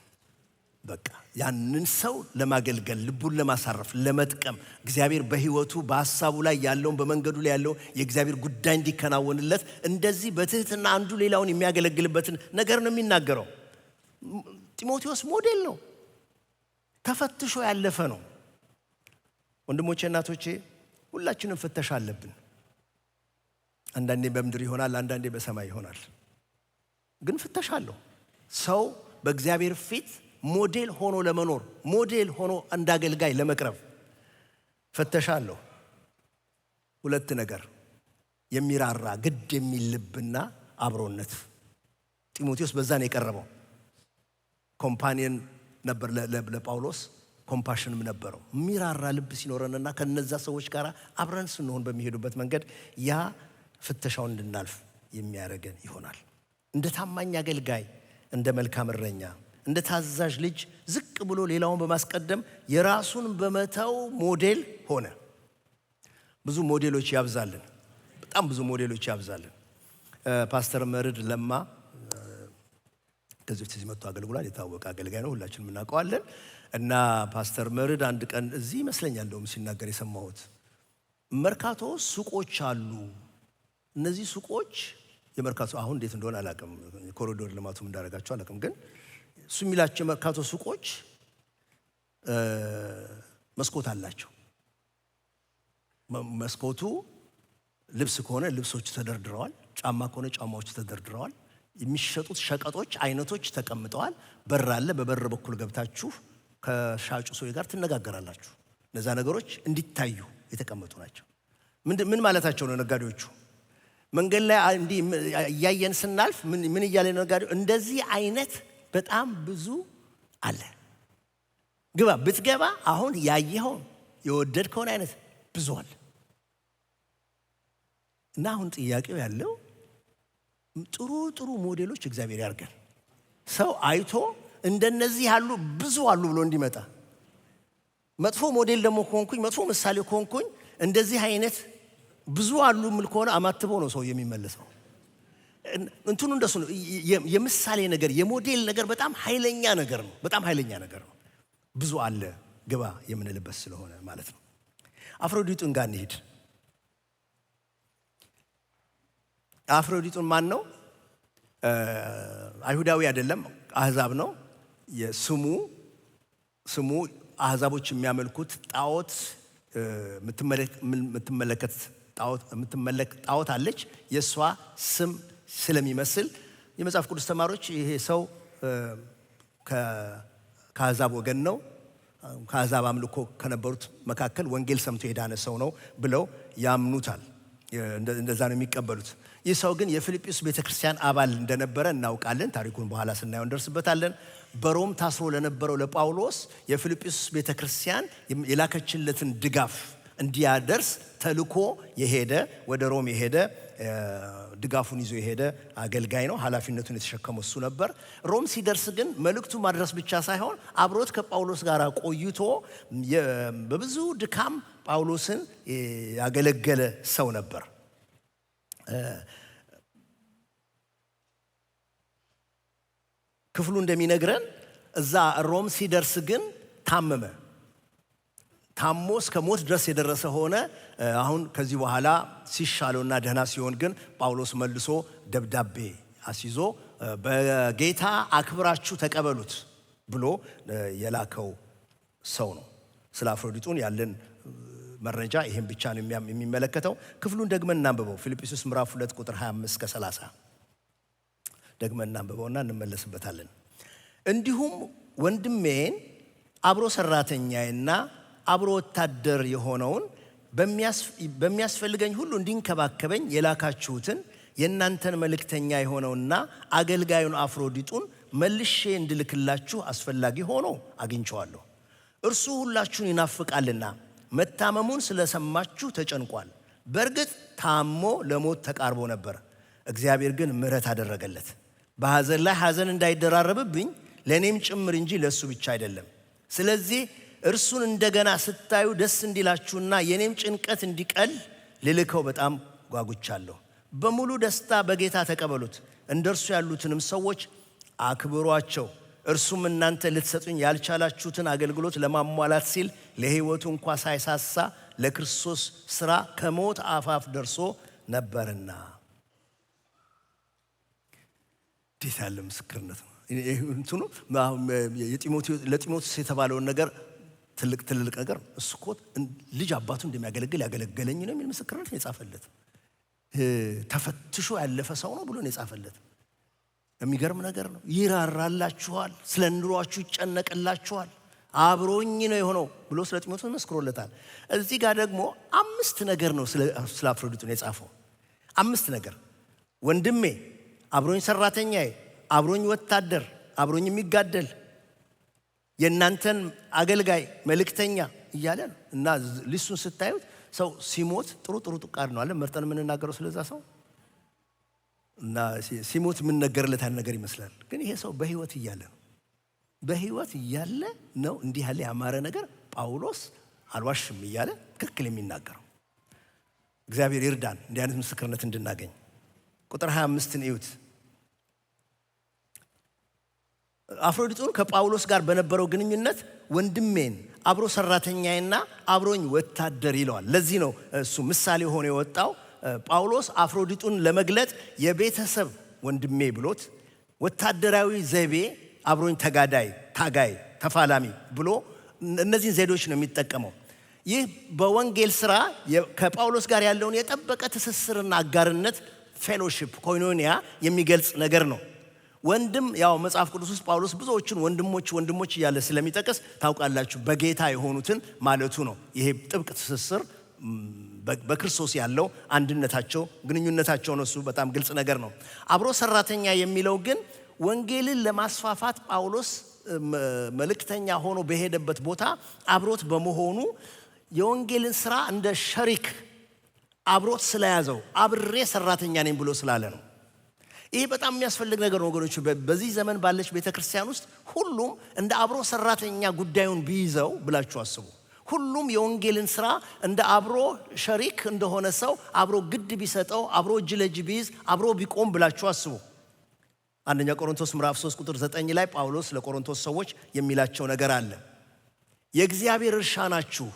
በቃ ያንን ሰው ለማገልገል ልቡን ለማሳረፍ ለመጥቀም እግዚአብሔር በህይወቱ በሐሳቡ ላይ ያለውን በመንገዱ ላይ ያለው የእግዚአብሔር ጉዳይ እንዲከናወንለት እንደዚህ በትህትና አንዱ ሌላውን የሚያገለግልበትን ነገር ነው የሚናገረው። ጢሞቴዎስ ሞዴል ነው፣ ተፈትሾ ያለፈ ነው። ወንድሞቼ እናቶቼ ሁላችንም ፍተሻ አለብን። አንዳንዴ በምድር ይሆናል፣ አንዳንዴ በሰማይ ይሆናል። ግን ፍተሻ አለው። ሰው በእግዚአብሔር ፊት ሞዴል ሆኖ ለመኖር ሞዴል ሆኖ እንዳገልጋይ ለመቅረብ ፍተሻ አለው። ሁለት ነገር፣ የሚራራ ግድ የሚል ልብና አብሮነት። ጢሞቴዎስ በዛ ነው የቀረበው። ኮምፓኒየን ነበር ለጳውሎስ፣ ኮምፓሽንም ነበረው። የሚራራ ልብ ሲኖረንና ከነዛ ሰዎች ጋር አብረን ስንሆን በሚሄዱበት መንገድ ያ ፍተሻውን እንድናልፍ የሚያደርገን ይሆናል። እንደ ታማኝ አገልጋይ፣ እንደ መልካም እረኛ፣ እንደ ታዛዥ ልጅ ዝቅ ብሎ ሌላውን በማስቀደም የራሱን በመተው ሞዴል ሆነ። ብዙ ሞዴሎች ያብዛልን፣ በጣም ብዙ ሞዴሎች ያብዛልን። ፓስተር መርድ ለማ ከዚህ በፊት መጥቶ አገልግሏል። የታወቀ አገልጋይ ነው፣ ሁላችንም እናውቀዋለን። እና ፓስተር መርድ አንድ ቀን እዚህ ይመስለኛል እንደውም ሲናገር የሰማሁት መርካቶ ሱቆች አሉ። እነዚህ ሱቆች የመርካቶ አሁን እንዴት እንደሆነ አላውቅም፣ ኮሪዶር ልማቱም እንዳደረጋቸው አላውቅም። ግን እሱ የሚላቸው የመርካቶ ሱቆች መስኮት አላቸው። መስኮቱ ልብስ ከሆነ ልብሶች ተደርድረዋል፣ ጫማ ከሆነ ጫማዎች ተደርድረዋል። የሚሸጡት ሸቀጦች አይነቶች ተቀምጠዋል። በር አለ። በበር በኩል ገብታችሁ ከሻጩ ሰው ጋር ትነጋገራላችሁ። እነዛ ነገሮች እንዲታዩ የተቀመጡ ናቸው። ምን ማለታቸው ነው? ነጋዴዎቹ መንገድ ላይ እንዲህ እያየን ስናልፍ ምን እያለ ነጋዴው? እንደዚህ አይነት በጣም ብዙ አለ። ግባ ብትገባ አሁን ያየኸውን የወደድከውን አይነት ብዙ አለ። እና አሁን ጥያቄው ያለው ጥሩ ጥሩ ሞዴሎች እግዚአብሔር ያርገን። ሰው አይቶ እንደነዚህ ያሉ ብዙ አሉ ብሎ እንዲመጣ። መጥፎ ሞዴል ደግሞ ከሆንኩኝ፣ መጥፎ ምሳሌ ከሆንኩኝ እንደዚህ አይነት ብዙ አሉ ምል ከሆነ አማትቦ ነው ሰው የሚመለሰው። እንትኑ እንደሱ ነው። የምሳሌ ነገር የሞዴል ነገር በጣም ኃይለኛ ነገር ነው። በጣም ኃይለኛ ነገር ነው። ብዙ አለ ግባ የምንልበት ስለሆነ ማለት ነው። አፍሮዲጡን ጋር እንሂድ። አፍሮዲጡን ማን ነው? አይሁዳዊ አይደለም፣ አህዛብ ነው። ስሙ አህዛቦች የሚያመልኩት ጣዖት የምትመለክ ጣዖት አለች። የእሷ ስም ስለሚመስል የመጽሐፍ ቅዱስ ተማሪዎች ይሄ ሰው ከአህዛብ ወገን ነው፣ ከአህዛብ አምልኮ ከነበሩት መካከል ወንጌል ሰምቶ የዳነ ሰው ነው ብለው ያምኑታል። እንደዛ ነው የሚቀበሉት። ይህ ሰው ግን የፊልጵስዩስ ቤተክርስቲያን አባል እንደነበረ እናውቃለን። ታሪኩን በኋላ ስናየው እንደርስበታለን። በሮም ታስሮ ለነበረው ለጳውሎስ የፊልጵስዩስ ቤተክርስቲያን የላከችለትን ድጋፍ እንዲያደርስ ተልኮ የሄደ ወደ ሮም የሄደ ድጋፉን ይዞ የሄደ አገልጋይ ነው። ኃላፊነቱን የተሸከመው እሱ ነበር። ሮም ሲደርስ ግን መልእክቱ ማድረስ ብቻ ሳይሆን አብሮት ከጳውሎስ ጋር ቆይቶ በብዙ ድካም ጳውሎስን ያገለገለ ሰው ነበር። ክፍሉ እንደሚነግረን እዛ ሮም ሲደርስ ግን ታመመ። ታሞ እስከ ሞት ድረስ የደረሰ ሆነ። አሁን ከዚህ በኋላ ሲሻለውና ደህና ሲሆን ግን ጳውሎስ መልሶ ደብዳቤ አስይዞ በጌታ አክብራችሁ ተቀበሉት ብሎ የላከው ሰው ነው። ስለ አፍሮዲጡን ያለን መረጃ ይሄን ብቻ ነው የሚመለከተው። ክፍሉን ደግመን እናንብበው። ፊልጵስዩስ ምዕራፍ 2 ቁጥር 25 እስከ 30 ደግመን እናንብበውና እንመለስበታለን። እንዲሁም ወንድሜን አብሮ ሰራተኛዬና አብሮ ወታደር የሆነውን በሚያስፈልገኝ ሁሉ እንዲንከባከበኝ የላካችሁትን የእናንተን መልእክተኛ የሆነውና አገልጋዩን አፍሮዲጡን መልሼ እንድልክላችሁ አስፈላጊ ሆኖ አግኝቼዋለሁ። እርሱ ሁላችሁን ይናፍቃልና መታመሙን ስለሰማችሁ ተጨንቋል። በእርግጥ ታሞ ለሞት ተቃርቦ ነበር። እግዚአብሔር ግን ምሕረት አደረገለት። በሐዘን ላይ ሐዘን እንዳይደራረብብኝ ለእኔም ጭምር እንጂ ለእሱ ብቻ አይደለም። ስለዚህ እርሱን እንደገና ስታዩ ደስ እንዲላችሁና የኔም ጭንቀት እንዲቀል ልልከው በጣም ጓጉቻለሁ። በሙሉ ደስታ በጌታ ተቀበሉት። እንደርሱ ያሉትንም ሰዎች አክብሯቸው። እርሱም እናንተ ልትሰጡኝ ያልቻላችሁትን አገልግሎት ለማሟላት ሲል ለሕይወቱ እንኳ ሳይሳሳ ለክርስቶስ ሥራ ከሞት አፋፍ ደርሶ ነበርና። እንዴት ያለ ምስክርነት ነው! እንትኑ ለጢሞቴዎስ የተባለውን ነገር ትልቅ ነገር እሱ እኮ ልጅ አባቱ እንደሚያገለግል ያገለገለኝ ነው የሚል ምስክርነት ነው የጻፈለት። ተፈትሾ ያለፈ ሰው ነው ብሎ ነው የጻፈለት። የሚገርም ነገር ነው። ይራራላችኋል፣ ስለ ኑሯችሁ ይጨነቅላችኋል፣ አብሮኝ ነው የሆነው ብሎ ስለ ጢሞቴዎስ መስክሮለታል። እዚህ ጋር ደግሞ 5 ነገር ነው ስለ አፍሮዲጡ ነው የጻፈው። 5 ነገር። ወንድሜ፣ አብሮኝ ሰራተኛዬ፣ አብሮኝ ወታደር፣ አብሮኝ የሚጋደል፣ የእናንተን አገልጋይ መልእክተኛ እያለ ነው። እና ሊስቱን ስታዩት ሰው ሲሞት ጥሩ ቃል ነው አለ መርጠን የምንናገረው ስለዛ ሰው እና ሲሞት የምንነገርለት ነገር ይመስላል። ግን ይሄ ሰው በህይወት እያለ ነው። በህይወት እያለ ነው እንዲህ ያለ ያማረ ነገር ጳውሎስ አልዋሽም እያለ ትክክል የሚናገረው። እግዚአብሔር ይርዳን እንዲህ አይነት ምስክርነት እንድናገኝ። ቁጥር 25ን እዩት። አፍሮዲጡን ከጳውሎስ ጋር በነበረው ግንኙነት ወንድሜን፣ አብሮ ሰራተኛዬና አብሮኝ ወታደር ይለዋል። ለዚህ ነው እሱ ምሳሌ ሆኖ የወጣው። ጳውሎስ አፍሮዲጡን ለመግለጥ የቤተሰብ ወንድሜ ብሎት፣ ወታደራዊ ዘይቤ አብሮኝ ተጋዳይ፣ ታጋይ፣ ተፋላሚ ብሎ እነዚህን ዘዴዎች ነው የሚጠቀመው። ይህ በወንጌል ሥራ ከጳውሎስ ጋር ያለውን የጠበቀ ትስስርና አጋርነት ፌሎሺፕ፣ ኮይኖኒያ የሚገልጽ ነገር ነው። ወንድም ያው መጽሐፍ ቅዱስ ውስጥ ጳውሎስ ብዙዎቹን ወንድሞች እያለ ስለሚጠቅስ ታውቃላችሁ፣ በጌታ የሆኑትን ማለቱ ነው። ይሄ ጥብቅ ትስስር በክርስቶስ ያለው አንድነታቸው፣ ግንኙነታቸው ነው። እሱ በጣም ግልጽ ነገር ነው። አብሮ ሰራተኛ የሚለው ግን ወንጌልን ለማስፋፋት ጳውሎስ መልእክተኛ ሆኖ በሄደበት ቦታ አብሮት በመሆኑ የወንጌልን ስራ እንደ ሸሪክ አብሮት ስለያዘው አብሬ ሰራተኛ ነኝ ብሎ ስላለ ነው። ይሄ በጣም የሚያስፈልግ ነገር ነው ወገኖች። በዚህ ዘመን ባለች ቤተክርስቲያን ውስጥ ሁሉም እንደ አብሮ ሰራተኛ ጉዳዩን ቢይዘው ብላችሁ አስቡ። ሁሉም የወንጌልን ስራ እንደ አብሮ ሸሪክ እንደሆነ ሰው አብሮ ግድ ቢሰጠው፣ አብሮ እጅ ለእጅ ቢይዝ፣ አብሮ ቢቆም ብላችሁ አስቡ። አንደኛ ቆሮንቶስ ምዕራፍ 3 ቁጥር 9 ላይ ጳውሎስ ለቆሮንቶስ ሰዎች የሚላቸው ነገር አለ። የእግዚአብሔር እርሻ ናችሁ፣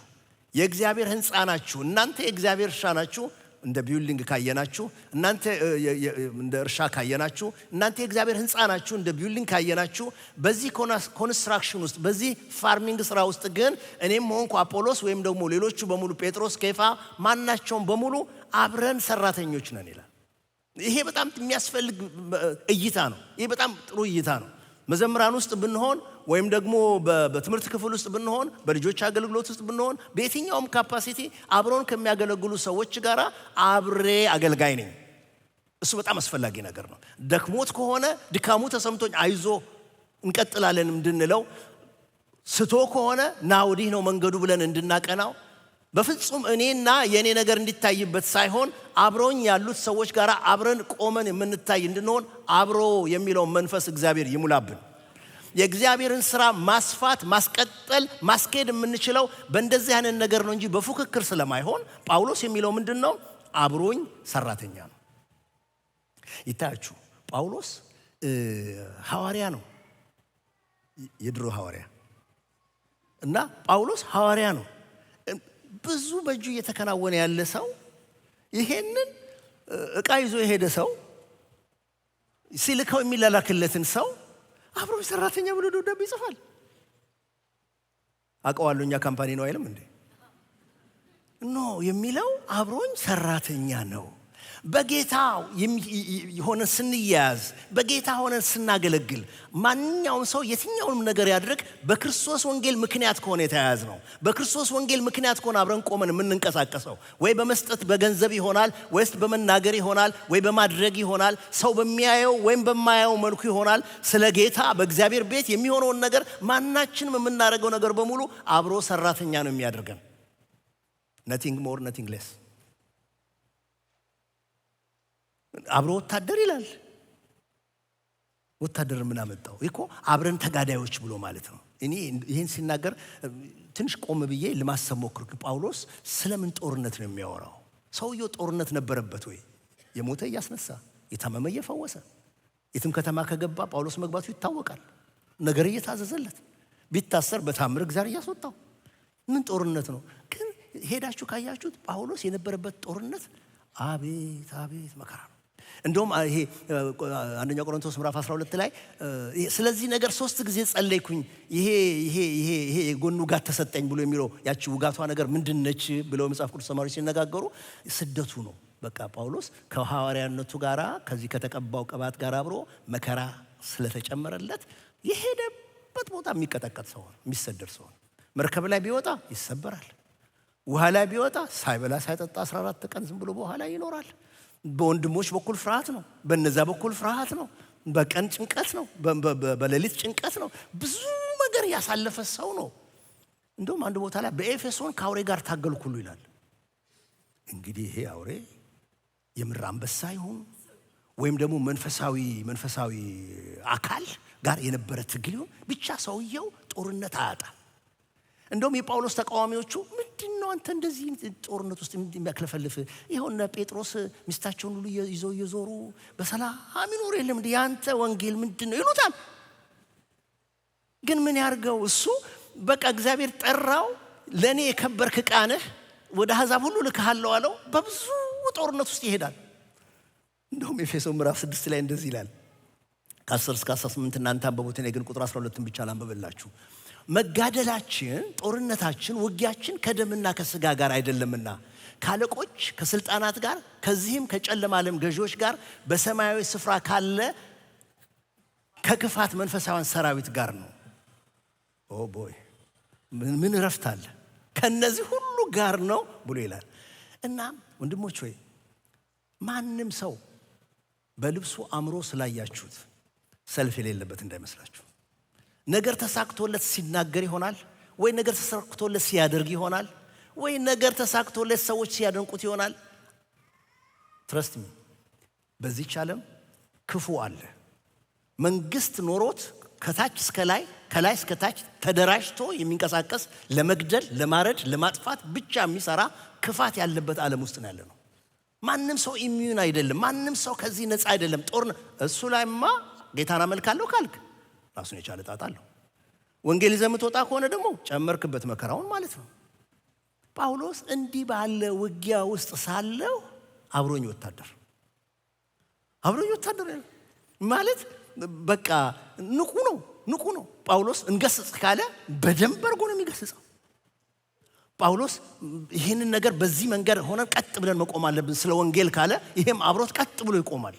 የእግዚአብሔር ሕንፃ ናችሁ። እናንተ የእግዚአብሔር እርሻ ናችሁ እንደ ቢልዲንግ ካየናችሁ፣ እናንተ እንደ እርሻ ካየናችሁ፣ እናንተ የእግዚአብሔር ሕንፃ ናችሁ እንደ ቢልዲንግ ካየናችሁ፣ በዚህ ኮንስትራክሽን ውስጥ በዚህ ፋርሚንግ ስራ ውስጥ ግን እኔም ሆንኩ አፖሎስ ወይም ደግሞ ሌሎቹ በሙሉ ጴጥሮስ፣ ኬፋ፣ ማናቸውም በሙሉ አብረን ሰራተኞች ነን ይላል። ይሄ በጣም የሚያስፈልግ እይታ ነው። ይሄ በጣም ጥሩ እይታ ነው። መዘምራን ውስጥ ብንሆን ወይም ደግሞ በትምህርት ክፍል ውስጥ ብንሆን፣ በልጆች አገልግሎት ውስጥ ብንሆን፣ በየትኛውም ካፓሲቲ አብረውን ከሚያገለግሉ ሰዎች ጋር አብሬ አገልጋይ ነኝ። እሱ በጣም አስፈላጊ ነገር ነው። ደክሞት ከሆነ ድካሙ ተሰምቶኝ አይዞ እንቀጥላለን እንድንለው፣ ስቶ ከሆነ ና ወዲህ ነው መንገዱ ብለን እንድናቀናው፣ በፍጹም እኔና የኔ ነገር እንዲታይበት ሳይሆን አብረውኝ ያሉት ሰዎች ጋር አብረን ቆመን የምንታይ እንድንሆን አብሮ የሚለውን መንፈስ እግዚአብሔር ይሙላብን። የእግዚአብሔርን ስራ ማስፋት፣ ማስቀጠል፣ ማስኬድ የምንችለው በእንደዚህ አይነት ነገር ነው እንጂ በፉክክር ስለማይሆን ጳውሎስ የሚለው ምንድን ነው? አብሮኝ ሰራተኛ ነው። ይታያችሁ ጳውሎስ ሐዋርያ ነው። የድሮ ሐዋርያ እና ጳውሎስ ሐዋርያ ነው። ብዙ በእጁ እየተከናወነ ያለ ሰው ይሄንን ዕቃ ይዞ የሄደ ሰው ሲልከው የሚላላክለትን ሰው አብሮኝ ሰራተኛ ብሎ ደብዳቤ ይጽፋል። አውቀዋለሁ እኛ ካምፓኒ ነው አይልም እንዴ? ኖ የሚለው አብሮኝ ሰራተኛ ነው። በጌታ ሆነን ስንያዝ፣ በጌታ ሆነን ስናገለግል ማንኛውም ሰው የትኛውንም ነገር ያድርግ በክርስቶስ ወንጌል ምክንያት ከሆነ የተያያዝ ነው። በክርስቶስ ወንጌል ምክንያት ከሆነ አብረን ቆመን የምንንቀሳቀሰው ወይ በመስጠት በገንዘብ ይሆናል፣ ወይስ በመናገር ይሆናል፣ ወይ በማድረግ ይሆናል፣ ሰው በሚያየው ወይም በማያየው መልኩ ይሆናል። ስለ ጌታ በእግዚአብሔር ቤት የሚሆነውን ነገር ማናችንም የምናደርገው ነገር በሙሉ አብሮ ሰራተኛ ነው የሚያደርገን። nothing more nothing less። አብሮ ወታደር ይላል። ወታደር ምን አመጣው? እኮ አብረን ተጋዳዮች ብሎ ማለት ነው። እኔ ይሄን ሲናገር ትንሽ ቆም ብዬ ለማሰብ ሞክርኩ። ጳውሎስ ስለምን ጦርነት ነው የሚያወራው? ሰውየው ጦርነት ነበረበት ወይ? የሞተ እያስነሳ የታመመ እየፈወሰ የትም ከተማ ከገባ ጳውሎስ መግባቱ ይታወቃል። ነገር እየታዘዘለት ቢታሰር በታምር እግዚአብሔር እያስወጣው ምን ጦርነት ነው? ግን ሄዳችሁ ካያችሁት ጳውሎስ የነበረበት ጦርነት አቤት አቤት መከራ ነው። እንደውም ይሄ አንደኛ ቆሮንቶስ ምዕራፍ 12 ላይ ስለዚህ ነገር 3 ጊዜ ጸለይኩኝ ይሄ ጎኑ ጋር ተሰጠኝ ብሎ የሚለው ያቺ ውጋቷ ነገር ምንድነች ብለው መጽሐፍ ቅዱስ ተማሪዎች ሲነጋገሩ ስደቱ ነው። በቃ ጳውሎስ ከሐዋርያነቱ ጋራ ከዚህ ከተቀባው ቅባት ጋር አብሮ መከራ ስለተጨመረለት የሄደበት ቦታ የሚቀጠቀጥ ሰው ነው፣ የሚሰደድ ሰው ነው። መርከብ ላይ ቢወጣ ይሰበራል። ውሃ ላይ ቢወጣ ሳይበላ ሳይጠጣ 14 ቀን ዝም ብሎ በኋላ ይኖራል። በወንድሞች በኩል ፍርሃት ነው፣ በነዛ በኩል ፍርሃት ነው፣ በቀን ጭንቀት ነው፣ በሌሊት ጭንቀት ነው። ብዙ ነገር ያሳለፈ ሰው ነው። እንደውም አንድ ቦታ ላይ በኤፌሶን ከአውሬ ጋር ታገልኩ ሁሉ ይላል። እንግዲህ ይሄ አውሬ የምር አንበሳ ይሁን ወይም ደግሞ መንፈሳዊ አካል ጋር የነበረ ትግል ይሁን ብቻ ሰውየው ጦርነት አያጣም። እንደውም የጳውሎስ ተቃዋሚዎቹ ምንድነው አንተ እንደዚህ ጦርነት ውስጥ የሚያክለፈልፍ? ይኸውና ጴጥሮስ ሚስታቸውን ሁሉ ይዘው እየዞሩ በሰላም ይኖሩ የለም እንዴ? ያንተ ወንጌል ምንድነው ይሉታል። ግን ምን ያርገው እሱ በቃ እግዚአብሔር ጠራው። ለኔ የከበርክ ዕቃ ነህ፣ ወደ አሕዛብ ሁሉ ልክሃለሁ አለው። በብዙ ጦርነት ውስጥ ይሄዳል። እንደውም ኤፌሶን ምዕራፍ 6 ላይ እንደዚህ ይላል ከ10 እስከ 18 እናንተ አንብቡት፣ እኔ ግን ቁጥር 12ን ብቻ ላንብብላችሁ። መጋደላችን፣ ጦርነታችን፣ ውጊያችን ከደምና ከስጋ ጋር አይደለምና ካለቆች፣ ከስልጣናት ጋር፣ ከዚህም ከጨለማ ዓለም ገዢዎች ጋር፣ በሰማያዊ ስፍራ ካለ ከክፋት መንፈሳውያን ሰራዊት ጋር ነው። ኦ ቦይ ምን ረፍት አለ! ከነዚህ ሁሉ ጋር ነው ብሎ ይላል። እና ወንድሞች ሆይ ማንም ሰው በልብሱ አምሮ ስላያችሁት ሰልፍ የሌለበት እንዳይመስላችሁ። ነገር ተሳክቶለት ሲናገር ይሆናል፣ ወይ ነገር ተሳክቶለት ሲያደርግ ይሆናል፣ ወይ ነገር ተሳክቶለት ሰዎች ሲያደንቁት ይሆናል። ትረስት ሚ በዚህች ዓለም ክፉ አለ። መንግስት ኖሮት ከታች እስከ ላይ ከላይ እስከ ታች ተደራጅቶ የሚንቀሳቀስ ለመግደል፣ ለማረድ፣ ለማጥፋት ብቻ የሚሰራ ክፋት ያለበት ዓለም ውስጥ ነው ያለነው። ማንም ሰው ኢሚዩን አይደለም። ማንም ሰው ከዚህ ነፃ አይደለም። ጦርነት እሱ ላይማ ጌታን አመልካለሁ ካልክ ራሱን የቻለ ጣጣ አለው። ወንጌል ይዘህ የምትወጣ ከሆነ ደግሞ ጨመርክበት መከራውን ማለት ነው። ጳውሎስ እንዲህ ባለ ውጊያ ውስጥ ሳለው አብሮኝ ወታደር ማለት በቃ ንቁ ነው። ጳውሎስ እንገስጽ ካለ በደንብ አድርጎ ነው የሚገስጸው። ጳውሎስ ይህንን ነገር በዚህ መንገድ ሆነን ቀጥ ብለን መቆም አለብን ስለ ወንጌል ካለ ይሄም አብሮት ቀጥ ብሎ ይቆማል።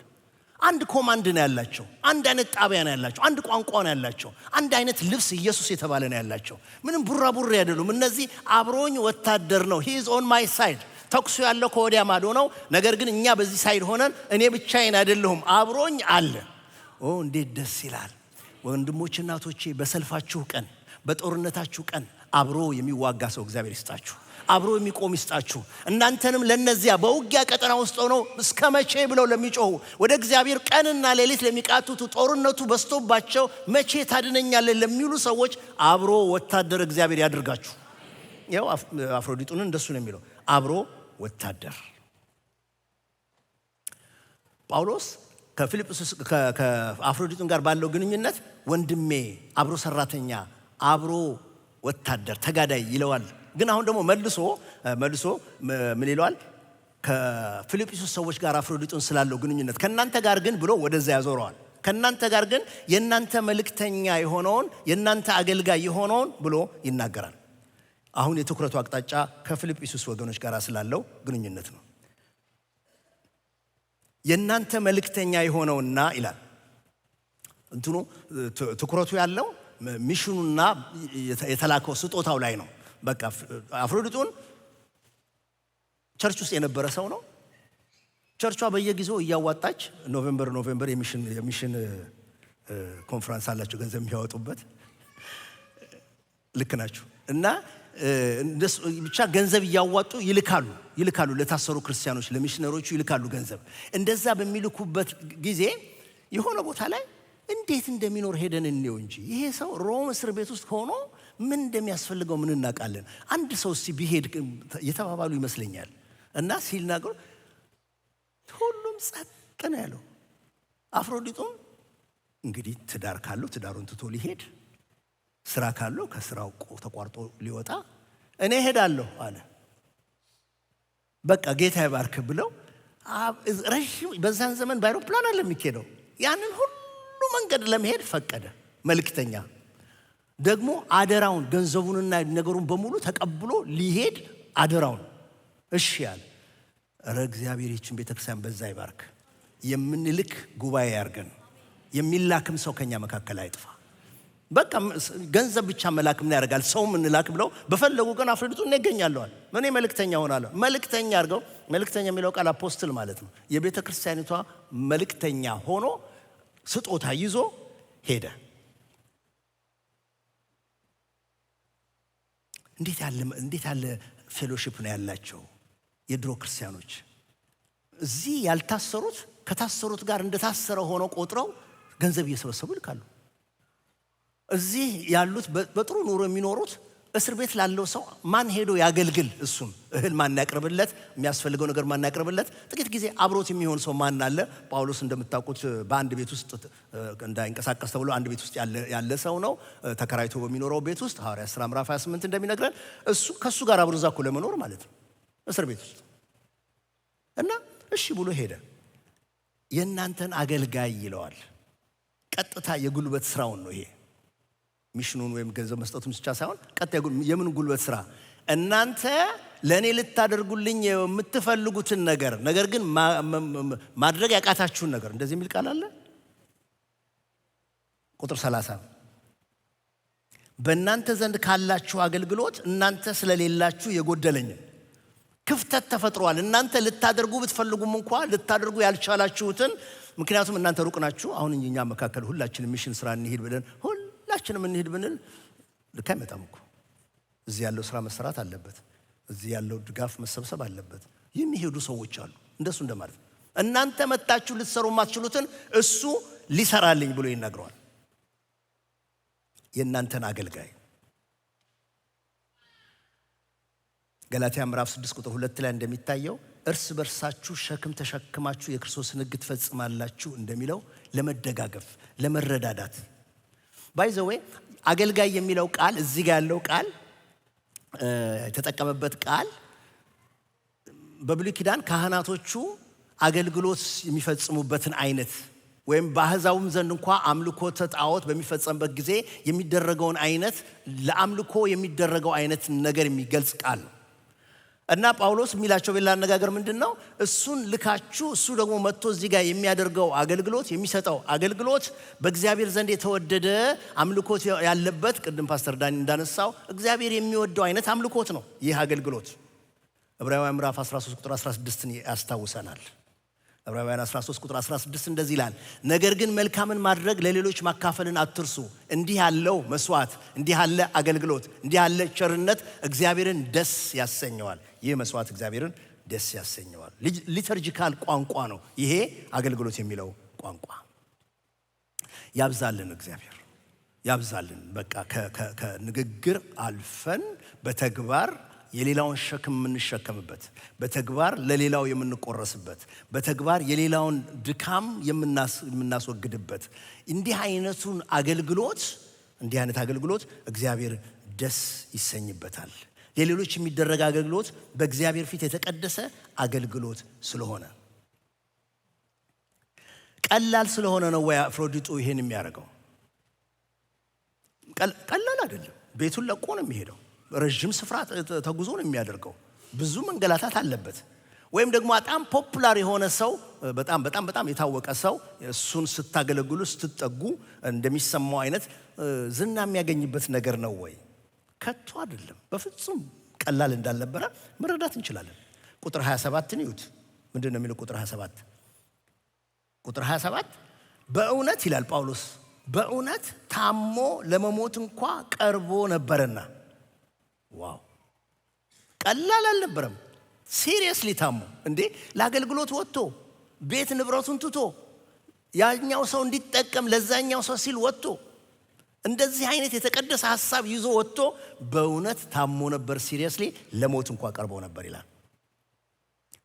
አንድ ኮማንድ ነው ያላቸው፣ አንድ አይነት ጣቢያ ነው ያላቸው፣ አንድ ቋንቋ ነው ያላቸው፣ አንድ አይነት ልብስ ኢየሱስ የተባለ ነው ያላቸው። ምንም ቡራቡሬ አይደሉም። እነዚህ አብሮኝ ወታደር ነው። ሂ ኢዝ ኦን ማይ ሳይድ። ተኩሱ ያለው ከወዲያ ማዶ ነው። ነገር ግን እኛ በዚህ ሳይድ ሆነን እኔ ብቻዬን አይደለሁም፣ አብሮኝ አለ። ኦ እንዴት ደስ ይላል! ወንድሞች እናቶቼ፣ በሰልፋችሁ ቀን፣ በጦርነታችሁ ቀን አብሮ የሚዋጋ ሰው እግዚአብሔር ይስጣችሁ፣ አብሮ የሚቆም ይስጣችሁ። እናንተንም ለነዚያ በውጊያ ቀጠና ውስጥ ሆነው እስከ መቼ ብለው ለሚጮሁ ወደ እግዚአብሔር ቀንና ሌሊት ለሚቃቱቱ ጦርነቱ በስቶባቸው መቼ ታድነኛለህ ለሚሉ ሰዎች አብሮ ወታደር እግዚአብሔር ያድርጋችሁ። ያው አፍሮዲጡን እንደሱ ነው የሚለው፣ አብሮ ወታደር። ጳውሎስ ከፊልጵስዩስ ከአፍሮዲጡን ጋር ባለው ግንኙነት ወንድሜ፣ አብሮ ሰራተኛ፣ አብሮ ወታደር፣ ተጋዳይ ይለዋል። ግን አሁን ደግሞ መልሶ ምን ይለዋል? ከፊልጵስዩስ ሰዎች ጋር አፍሮዲጡን ስላለው ግንኙነት ከእናንተ ጋር ግን ብሎ ወደዛ ያዞረዋል። ከእናንተ ጋር ግን የእናንተ መልእክተኛ የሆነውን የእናንተ አገልጋይ የሆነውን ብሎ ይናገራል። አሁን የትኩረቱ አቅጣጫ ከፊልጵስዩስ ወገኖች ጋር ስላለው ግንኙነት ነው። የእናንተ መልእክተኛ የሆነውና ይላል። እንትኑ ትኩረቱ ያለው ሚሽኑና የተላከው ስጦታው ላይ ነው። በቃ አፍሮዲጡን ቸርች ውስጥ የነበረ ሰው ነው። ቸርቿ በየጊዜው እያዋጣች ኖቬምበር የሚሽን ኮንፈረንስ አላቸው፣ ገንዘብ የሚያወጡበት። ልክ ናችሁ። እና ብቻ ገንዘብ እያዋጡ ይልካሉ ለታሰሩ ክርስቲያኖች፣ ለሚሽነሮቹ ይልካሉ ገንዘብ። እንደዛ በሚልኩበት ጊዜ የሆነ ቦታ ላይ እንዴት እንደሚኖር ሄደን እንየው እንጂ ይሄ ሰው ሮም እስር ቤት ውስጥ ሆኖ ምን እንደሚያስፈልገው ምን እናውቃለን? አንድ ሰው እስቲ ቢሄድ የተባባሉ ይመስለኛል። እና ሲናገሩ ሁሉም ጸጥ ነው ያለው። አፍሮዲጡም እንግዲህ ትዳር ካለው ትዳሩን ትቶ ሊሄድ፣ ስራ ካለው ከስራው ተቋርጦ ሊወጣ እኔ ሄዳለሁ አለ። በቃ ጌታ ይባርክ ብለው ረዥም በዛን ዘመን በአይሮፕላን አለ የሚኬደው ያንን ሁሉ መንገድ ለመሄድ ፈቀደ። መልእክተኛ ደግሞ አደራውን ገንዘቡንና ነገሩን በሙሉ ተቀብሎ ሊሄድ አደራውን እሺ ያለ። ኧረ እግዚአብሔር ይችን ቤተክርስቲያን በዛ ይባርክ። የምንልክ ጉባኤ ያርገን። የሚላክም ሰው ከኛ መካከል አይጥፋ። በቃ ገንዘብ ብቻ መላክ ምን ያደርጋል? ሰው ምን ላክ ብለው በፈለጉ ቀን አፍሮዲጡን እገኛለሁ። እኔ መልእክተኛ ሆናለሁ። መልእክተኛ አድርገው። መልእክተኛ የሚለው ቃል አፖስትል ማለት ነው። የቤተ ክርስቲያኒቷ መልእክተኛ ሆኖ ስጦታ ይዞ ሄደ። እንዴት ያለ ፌሎሺፕ ነው ያላቸው የድሮ ክርስቲያኖች። እዚህ ያልታሰሩት ከታሰሩት ጋር እንደታሰረ ሆነው ቆጥረው ገንዘብ እየሰበሰቡ ይልካሉ። እዚህ ያሉት በጥሩ ኑሮ የሚኖሩት እስር ቤት ላለው ሰው ማን ሄዶ ያገልግል? እሱም እህል ማን ያቅርብለት? የሚያስፈልገው ነገር ማን ያቅርብለት? ጥቂት ጊዜ አብሮት የሚሆን ሰው ማን አለ? ጳውሎስ እንደምታውቁት በአንድ ቤት ውስጥ እንዳይንቀሳቀስ ተብሎ አንድ ቤት ውስጥ ያለ ሰው ነው። ተከራይቶ በሚኖረው ቤት ውስጥ ሐዋርያት ሥራ ምዕራፍ 28 እንደሚነግረን እሱ ከሱ ጋር አብሮ እዛ እኮ ለመኖር ማለት ነው እስር ቤት ውስጥ። እና እሺ ብሎ ሄደ። የእናንተን አገልጋይ ይለዋል። ቀጥታ የጉልበት ስራውን ነው ይሄ። ሚሽኑን ወይም ገንዘብ መስጠቱን ብቻ ሳይሆን ቀጥታ የምን ጉልበት ስራ? እናንተ ለእኔ ልታደርጉልኝ የምትፈልጉትን ነገር ግን ማድረግ ያቃታችሁን ነገር፣ እንደዚህ የሚል ቃል አለ ቁጥር 30 በእናንተ ዘንድ ካላችሁ አገልግሎት እናንተ ስለሌላችሁ የጎደለኝ ክፍተት ተፈጥሯል። እናንተ ልታደርጉ ብትፈልጉም እንኳ ልታደርጉ ያልቻላችሁትን፣ ምክንያቱም እናንተ ሩቅ ናችሁ። አሁን እኛ መካከል ሁላችንም ሚሽን ስራ እንሂድ ብለን ሁላችንም እንሂድ ብንል ልክ አይመጣም እኮ። እዚህ ያለው ስራ መሰራት አለበት። እዚህ ያለው ድጋፍ መሰብሰብ አለበት። የሚሄዱ ሰዎች አሉ። እንደሱ እንደማለት ነው። እናንተ መጣችሁ ልትሰሩ የማትችሉትን እሱ ሊሰራልኝ ብሎ ይናገረዋል። የእናንተን አገልጋይ ገላትያ ምዕራፍ 6 ቁጥር 2 ላይ እንደሚታየው እርስ በርሳችሁ ሸክም ተሸክማችሁ የክርስቶስን ሕግ ትፈጽማላችሁ እንደሚለው ለመደጋገፍ፣ ለመረዳዳት። ባይ ዘ ዌይ አገልጋይ የሚለው ቃል እዚህ ጋር ያለው ቃል የተጠቀመበት ቃል በብሉይ ኪዳን ካህናቶቹ አገልግሎት የሚፈጽሙበትን አይነት ወይም በአሕዛብም ዘንድ እንኳ አምልኮተ ጣዖት በሚፈጸምበት ጊዜ የሚደረገውን አይነት ለአምልኮ የሚደረገው አይነት ነገር የሚገልጽ ቃል ነው። እና ጳውሎስ የሚላቸው በሌላ አነጋገር ምንድን ነው? እሱን ልካችሁ እሱ ደግሞ መጥቶ እዚህ ጋር የሚያደርገው አገልግሎት፣ የሚሰጠው አገልግሎት በእግዚአብሔር ዘንድ የተወደደ አምልኮት ያለበት፣ ቅድም ፓስተር ዳኒ እንዳነሳው እግዚአብሔር የሚወደው አይነት አምልኮት ነው ይህ አገልግሎት። ዕብራውያን ምዕራፍ 13 ቁጥር 16ን ያስታውሰናል። ዕብራውያን 13 ቁጥር 16 እንደዚህ ይላል፣ ነገር ግን መልካምን ማድረግ ለሌሎች ማካፈልን አትርሱ። እንዲህ ያለው መስዋዕት፣ እንዲህ ያለ አገልግሎት፣ እንዲህ ያለ ቸርነት እግዚአብሔርን ደስ ያሰኘዋል። ይህ መስዋዕት እግዚአብሔርን ደስ ያሰኘዋል። ሊተርጂካል ቋንቋ ነው ይሄ አገልግሎት የሚለው ቋንቋ። ያብዛልን እግዚአብሔር ያብዛልን። በቃ ከንግግር አልፈን በተግባር የሌላውን ሸክም የምንሸከምበት፣ በተግባር ለሌላው የምንቆረስበት፣ በተግባር የሌላውን ድካም የምናስወግድበት እንዲህ አይነት አገልግሎት እግዚአብሔር ደስ ይሰኝበታል። ለሌሎች የሚደረግ አገልግሎት በእግዚአብሔር ፊት የተቀደሰ አገልግሎት ስለሆነ ቀላል ስለሆነ ነው ወይ አፍሮዲጡ ይሄን የሚያደርገው? ቀላል አይደለም። ቤቱን ለቆ ነው የሚሄደው። ረጅም ስፍራ ተጉዞ ነው የሚያደርገው። ብዙ መንገላታት አለበት። ወይም ደግሞ በጣም ፖፑላር የሆነ ሰው፣ በጣም የታወቀ ሰው እሱን ስታገለግሉ ስትጠጉ እንደሚሰማው አይነት ዝና የሚያገኝበት ነገር ነው ወይ? ከቶ አይደለም። በፍጹም ቀላል እንዳልነበረ መረዳት እንችላለን። ቁጥር 27ን ይዩት። ምንድን ነው የሚለው? ቁጥር 27 በእውነት ይላል ጳውሎስ፣ በእውነት ታሞ ለመሞት እንኳ ቀርቦ ነበርና። ዋው! ቀላል አልነበረም። ሲሪየስሊ ታሞ እንዴ! ለአገልግሎት ወጥቶ ቤት ንብረቱን ትቶ ያኛው ሰው እንዲጠቀም ለዛኛው ሰው ሲል ወጥቶ እንደዚህ አይነት የተቀደሰ ሐሳብ ይዞ ወጥቶ በእውነት ታሞ ነበር። ሲሪየስሊ ለሞት እንኳ ቀርቦ ነበር ይላል።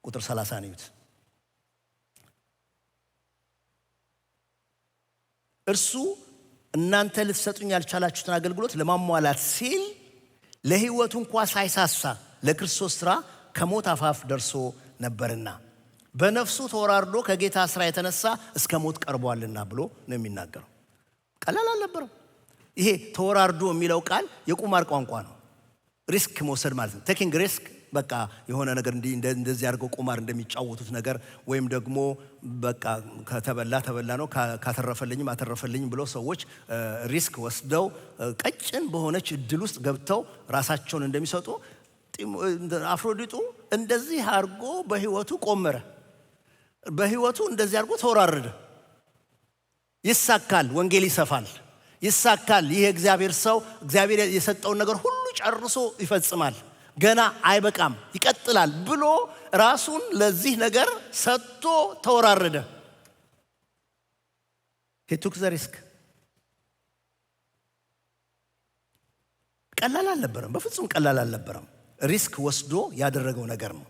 ቁጥር 30 ነውት። እርሱ እናንተ ልትሰጡኝ ያልቻላችሁትን አገልግሎት ለማሟላት ሲል ለሕይወቱ እንኳ ሳይሳሳ ለክርስቶስ ሥራ ከሞት አፋፍ ደርሶ ነበርና በነፍሱ ተወራርዶ ከጌታ ሥራ የተነሳ እስከ ሞት ቀርቧልና ብሎ ነው የሚናገረው። ቀላል አልነበረም። ይሄ ተወራርዶ የሚለው ቃል የቁማር ቋንቋ ነው። ሪስክ መውሰድ ማለት ነው። ቴኪንግ ሪስክ፣ በቃ የሆነ ነገር እንደዚህ አድርገው ቁማር እንደሚጫወቱት ነገር፣ ወይም ደግሞ በቃ ከተበላ ነው ካተረፈልኝም አተረፈልኝ ብለው ሰዎች ሪስክ ወስደው ቀጭን በሆነች እድል ውስጥ ገብተው ራሳቸውን እንደሚሰጡ አፍሮዲጡ እንደዚህ አድርጎ በህይወቱ ቆመረ። በህይወቱ እንደዚህ አድርጎ ተወራረደ። ይሳካል፣ ወንጌል ይሰፋል፣ ይሳካል፣ ይህ እግዚአብሔር ሰው እግዚአብሔር የሰጠውን ነገር ሁሉ ጨርሶ ይፈጽማል፣ ገና አይበቃም ይቀጥላል ብሎ ራሱን ለዚህ ነገር ሰጥቶ ተወራረደ። he took the risk። ቀላል አልነበረም፣ በፍጹም ቀላል አልነበረም። ሪስክ ወስዶ ያደረገው ነገር ነው።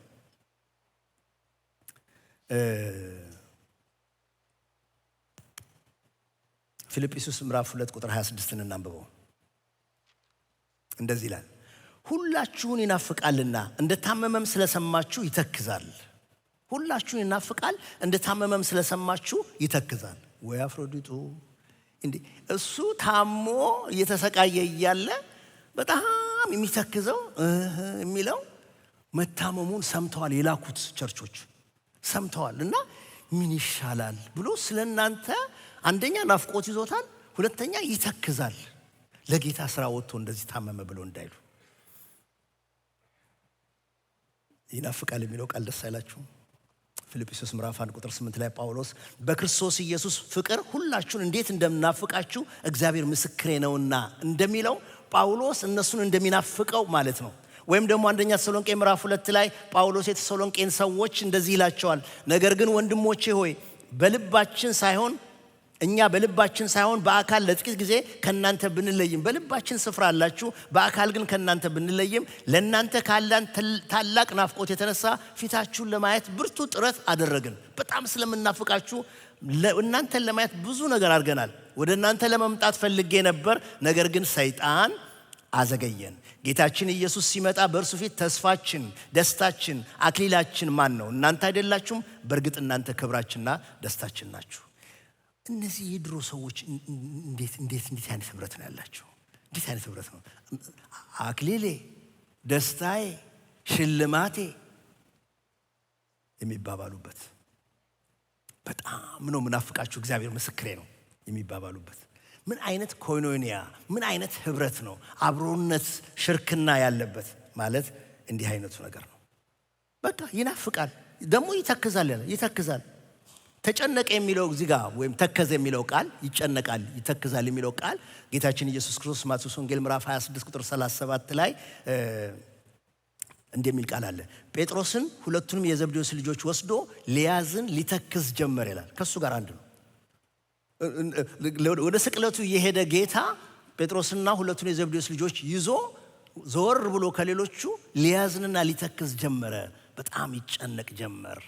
ፊልጵስዩስ ምዕራፍ 2 ቁጥር 26 እናንብበው። እንደዚህ ይላል፣ ሁላችሁን ይናፍቃልና እንደታመመም ስለሰማችሁ ይተክዛል። ሁላችሁን ይናፍቃል፣ እንደታመመም ስለሰማችሁ ይተክዛል። ወይ አፍሮዲጡ! እንዴ እሱ ታሞ እየተሰቃየ እያለ በጣም የሚተክዘው የሚለው መታመሙን ሰምተዋል። የላኩት ቸርቾች ሰምተዋል እና ምን ይሻላል ብሎ ስለናንተ አንደኛ ናፍቆት ይዞታል፣ ሁለተኛ ይተክዛል። ለጌታ ስራ ወጥቶ እንደዚህ ታመመ ብሎ እንዳይሉ። ይናፍቃል የሚለው ቃል ደስ አይላችሁ? ፊልጵስዩስ ምዕራፍ 1 ቁጥር 8 ላይ ጳውሎስ በክርስቶስ ኢየሱስ ፍቅር ሁላችሁን እንዴት እንደምናፍቃችሁ እግዚአብሔር ምስክሬ ነውና እንደሚለው ጳውሎስ እነሱን እንደሚናፍቀው ማለት ነው። ወይም ደግሞ አንደኛ ተሰሎንቄ ምዕራፍ 2 ላይ ጳውሎስ የተሰሎንቄን ሰዎች እንደዚህ ይላቸዋል፣ ነገር ግን ወንድሞቼ ሆይ እኛ በልባችን ሳይሆን በአካል ለጥቂት ጊዜ ከናንተ ብንለይም፣ በልባችን ስፍራ አላችሁ፣ በአካል ግን ከናንተ ብንለይም ለናንተ ካለን ታላቅ ናፍቆት የተነሳ ፊታችሁን ለማየት ብርቱ ጥረት አደረግን። በጣም ስለምናፍቃችሁ እናንተን ለማየት ብዙ ነገር አድርገናል። ወደ እናንተ ለመምጣት ፈልጌ ነበር፣ ነገር ግን ሰይጣን አዘገየን። ጌታችን ኢየሱስ ሲመጣ በእርሱ ፊት ተስፋችን፣ ደስታችን፣ አክሊላችን ማን ነው? እናንተ አይደላችሁም? በእርግጥ እናንተ ክብራችንና ደስታችን ናችሁ። እነዚህ የድሮ ሰዎች እንዴት አይነት ህብረት ነው ያላቸው? እንዴት አይነት ህብረት ነው? አክሊሌ፣ ደስታዬ፣ ሽልማቴ የሚባባሉበት፣ በጣም ነው ምናፍቃችሁ እግዚአብሔር ምስክሬ ነው የሚባባሉበት። ምን አይነት ኮይኖኒያ፣ ምን አይነት ህብረት ነው? አብሮነት፣ ሽርክና ያለበት ማለት እንዲህ አይነቱ ነገር ነው። በቃ ይናፍቃል፣ ደግሞ ይተክዛል። ተጨነቀ የሚለው እዚህ ጋር ወይም ተከዘ የሚለው ቃል ይጨነቃል፣ ይተክዛል የሚለው ቃል ጌታችን ኢየሱስ ክርስቶስ ማቴዎስ ወንጌል ምዕራፍ 26 ቁጥር 37 ላይ እንደሚል ቃል አለ። ጴጥሮስን ሁለቱንም የዘብዴዎስ ልጆች ወስዶ ሊያዝን ሊተክዝ ጀመረ ይላል። ከሱ ጋር አንድ ነው። ወደ ስቅለቱ የሄደ ጌታ ጴጥሮስና ሁለቱን የዘብዴዎስ ልጆች ይዞ ዞር ብሎ ከሌሎቹ ሊያዝንና ሊተክዝ ጀመረ። በጣም ይጨነቅ ጀመር።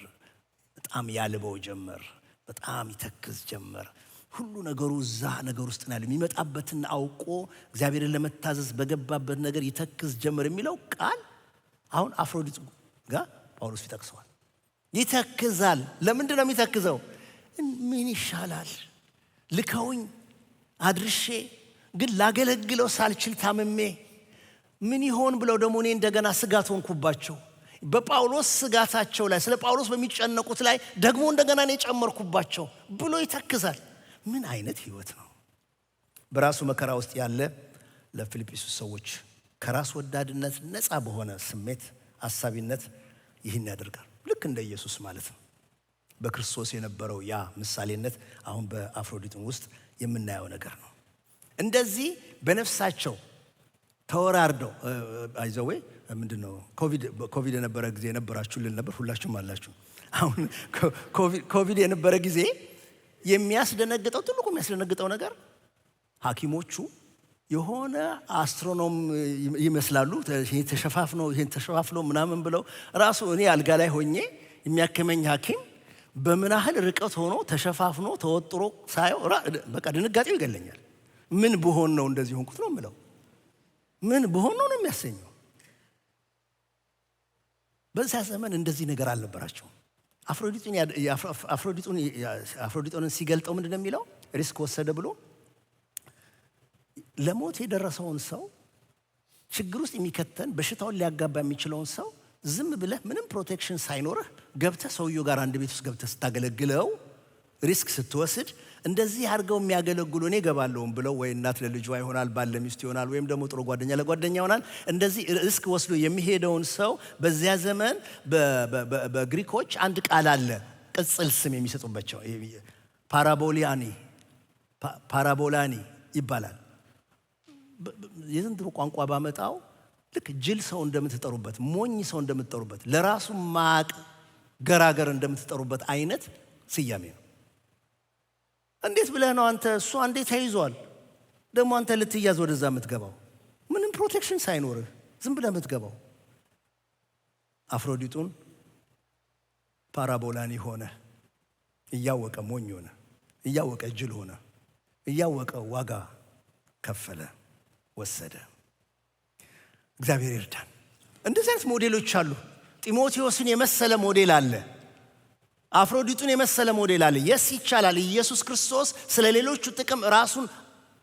በጣም ያልበው ጀመር። በጣም ይተክዝ ጀመር። ሁሉ ነገሩ እዛ ነገር ውስጥ ነው ያለው። የሚመጣበትን አውቆ እግዚአብሔርን ለመታዘዝ በገባበት ነገር ይተክዝ ጀመር የሚለው ቃል አሁን አፍሮዲጡ ጋር ጳውሎስ ይጠቅሰዋል። ይተክዛል። ለምንድን ነው የሚተክዘው? ምን ይሻላል ልከውኝ አድርሼ ግን ላገለግለው ሳልችል ታምሜ ምን ይሆን ብለው ደግሞ እኔ እንደገና ስጋት ሆንኩባቸው። በጳውሎስ ስጋታቸው ላይ ስለ ጳውሎስ በሚጨነቁት ላይ ደግሞ እንደገና እኔ ጨመርኩባቸው ብሎ ይተክዛል። ምን አይነት ህይወት ነው? በራሱ መከራ ውስጥ ያለ ለፊልጵስዩስ ሰዎች ከራስ ወዳድነት ነፃ በሆነ ስሜት አሳቢነት ይህን ያደርጋል። ልክ እንደ ኢየሱስ ማለት ነው። በክርስቶስ የነበረው ያ ምሳሌነት አሁን በአፍሮዲጡ ውስጥ የምናየው ነገር ነው። እንደዚህ በነፍሳቸው ተወራርደው አይዘዌ ምንድነው ኮቪድ የነበረ ጊዜ የነበራችሁ ልን ነበር። ሁላችሁም አላችሁ። አሁን ኮቪድ የነበረ ጊዜ የሚያስደነግጠው ትልቁ የሚያስደነግጠው ነገር ሐኪሞቹ የሆነ አስትሮኖም ይመስላሉ። ይሄን ተሸፋፍነው ምናምን ብለው ራሱ እኔ አልጋ ላይ ሆኜ የሚያከመኝ ሐኪም በምን ያህል ርቀት ሆኖ ተሸፋፍኖ ተወጥሮ ሳየው በቃ ድንጋጤው ይገለኛል። ምን ብሆን ነው እንደዚህ ሆንኩት ነው የምለው። ምን ብሆን ነው የሚያሰኘው። በዛ ዘመን እንደዚህ ነገር አልነበራቸውም። አፍሮዲጡን ሲገልጠው ምንድነው የሚለው? ሪስክ ወሰደ ብሎ ለሞት የደረሰውን ሰው ችግር ውስጥ የሚከተን በሽታውን ሊያጋባ የሚችለውን ሰው ዝም ብለህ ምንም ፕሮቴክሽን ሳይኖርህ ገብተህ ሰውየው ጋር አንድ ቤት ውስጥ ገብተህ ስታገለግለው ሪስክ ስትወስድ እንደዚህ አድርገው የሚያገለግሉ እኔ ገባለሁም ብለው ወይ እናት ለልጇ ይሆናል፣ ባል ለሚስት ይሆናል፣ ወይም ደግሞ ጥሩ ጓደኛ ለጓደኛ ይሆናል። እንደዚህ ሪስክ ወስዶ የሚሄደውን ሰው በዚያ ዘመን በግሪኮች አንድ ቃል አለ፣ ቅጽል ስም የሚሰጡባቸው ፓራቦላኒ ይባላል። የዘንድሮ ቋንቋ ባመጣው ልክ ጅል ሰው እንደምትጠሩበት፣ ሞኝ ሰው እንደምትጠሩበት፣ ለራሱ ማቅ ገራገር እንደምትጠሩበት አይነት ስያሜ ነው። እንዴት ብለህ ነው አንተ እሱ አንዴ ተይዟል ደግሞ አንተ ልትያዝ ወደዛ የምትገባው? ምንም ፕሮቴክሽን ሳይኖርህ ዝም ብለህ የምትገባው። አፍሮዲጡን ፓራቦላኒ ሆነ፣ እያወቀ ሞኝ ሆነ፣ እያወቀ ጅል ሆነ፣ እያወቀ ዋጋ ከፈለ፣ ወሰደ። እግዚአብሔር ይርዳን። እንደዚህ አይነት ሞዴሎች አሉ። ጢሞቴዎስን የመሰለ ሞዴል አለ። አፍሮዲጡን የመሰለ ሞዴል አለ። የስ ይቻላል። ኢየሱስ ክርስቶስ ስለ ሌሎቹ ጥቅም ራሱን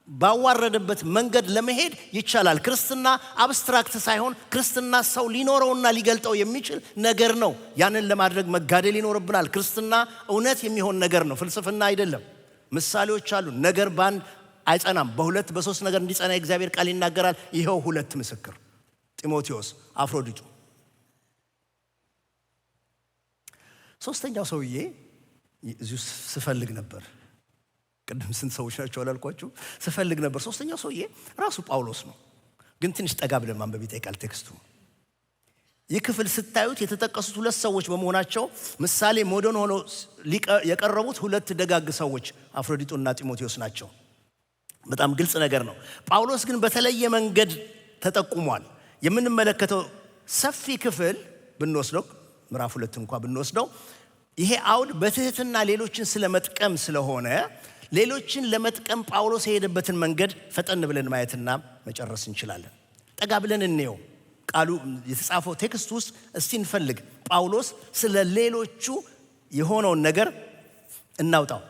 ባዋረደበት መንገድ ለመሄድ ይቻላል። ክርስትና አብስትራክት ሳይሆን ክርስትና ሰው ሊኖረውና ሊገልጠው የሚችል ነገር ነው። ያንን ለማድረግ መጋደል ይኖርብናል። ክርስትና እውነት የሚሆን ነገር ነው፣ ፍልስፍና አይደለም። ምሳሌዎች አሉ። ነገር በአንድ አይጸናም፣ በሁለት በሶስት ነገር እንዲጸና የእግዚአብሔር ቃል ይናገራል። ይኸው ሁለት ምስክር፣ ጢሞቴዎስ፣ አፍሮዲጡ። ሶስተኛው ሰውዬ እዚሁ ስፈልግ ነበር። ቅድም ስንት ሰዎች ናቸው አላልኳችሁ? ስፈልግ ነበር። ሶስተኛው ሰውዬ ራሱ ጳውሎስ ነው። ግን ትንሽ ጠጋ ብለን ማንበብ ይጠይቃል ቴክስቱ። ይህ ክፍል ስታዩት የተጠቀሱት ሁለት ሰዎች በመሆናቸው ምሳሌ ሞዴል ሆነው የቀረቡት ሁለት ደጋግ ሰዎች አፍሮዲጡና ጢሞቴዎስ ናቸው። በጣም ግልጽ ነገር ነው። ጳውሎስ ግን በተለየ መንገድ ተጠቁሟል። የምንመለከተው ሰፊ ክፍል ብንወስደው ምዕራፍ 2 እንኳን ብንወስደው ይሄ አውድ በትህትና ሌሎችን ስለመጥቀም ስለሆነ ሌሎችን ለመጥቀም ጳውሎስ የሄደበትን መንገድ ፈጠን ብለን ማየትና መጨረስ እንችላለን። ጠጋ ብለን እንየው። ቃሉ የተጻፈው ቴክስት ውስጥ እስቲ እንፈልግ። ጳውሎስ ስለ ሌሎቹ የሆነውን ነገር እናውጣው።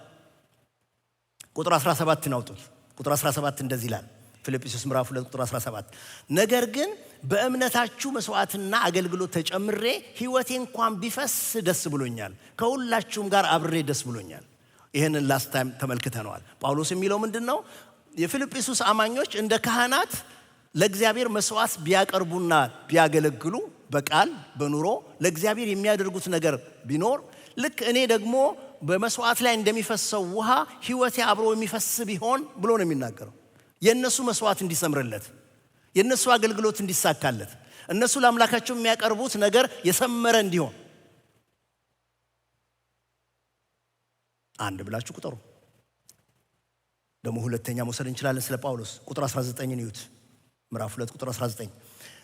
ቁጥር 17 እናውጡት። ቁጥር 17 እንደዚህ ይላል። ፊልጵስዩስ ምዕራፍ 2 ቁጥር 17 ነገር ግን በእምነታችሁ መስዋዕትና አገልግሎት ተጨምሬ ሕይወቴ እንኳን ቢፈስ ደስ ብሎኛል፣ ከሁላችሁም ጋር አብሬ ደስ ብሎኛል። ይህንን ላስት ታይም ተመልክተነዋል። ጳውሎስ የሚለው ምንድነው? የፊልጵስዩስ አማኞች እንደ ካህናት ለእግዚአብሔር መስዋዕት ቢያቀርቡና ቢያገለግሉ በቃል በኑሮ ለእግዚአብሔር የሚያደርጉት ነገር ቢኖር ልክ እኔ ደግሞ በመስዋዕት ላይ እንደሚፈሰው ውሃ ሕይወቴ አብሮ የሚፈስ ቢሆን ብሎ ነው የሚናገረው። የእነሱ መስዋዕት እንዲሰምርለት፣ የእነሱ አገልግሎት እንዲሳካለት፣ እነሱ ለአምላካቸው የሚያቀርቡት ነገር የሰመረ እንዲሆን አንድ ብላችሁ ቁጠሩ። ደግሞ ሁለተኛ መውሰድ እንችላለን ስለ ጳውሎስ። ቁጥር 19 ይዩት። ምዕራፍ 2 ቁጥር 19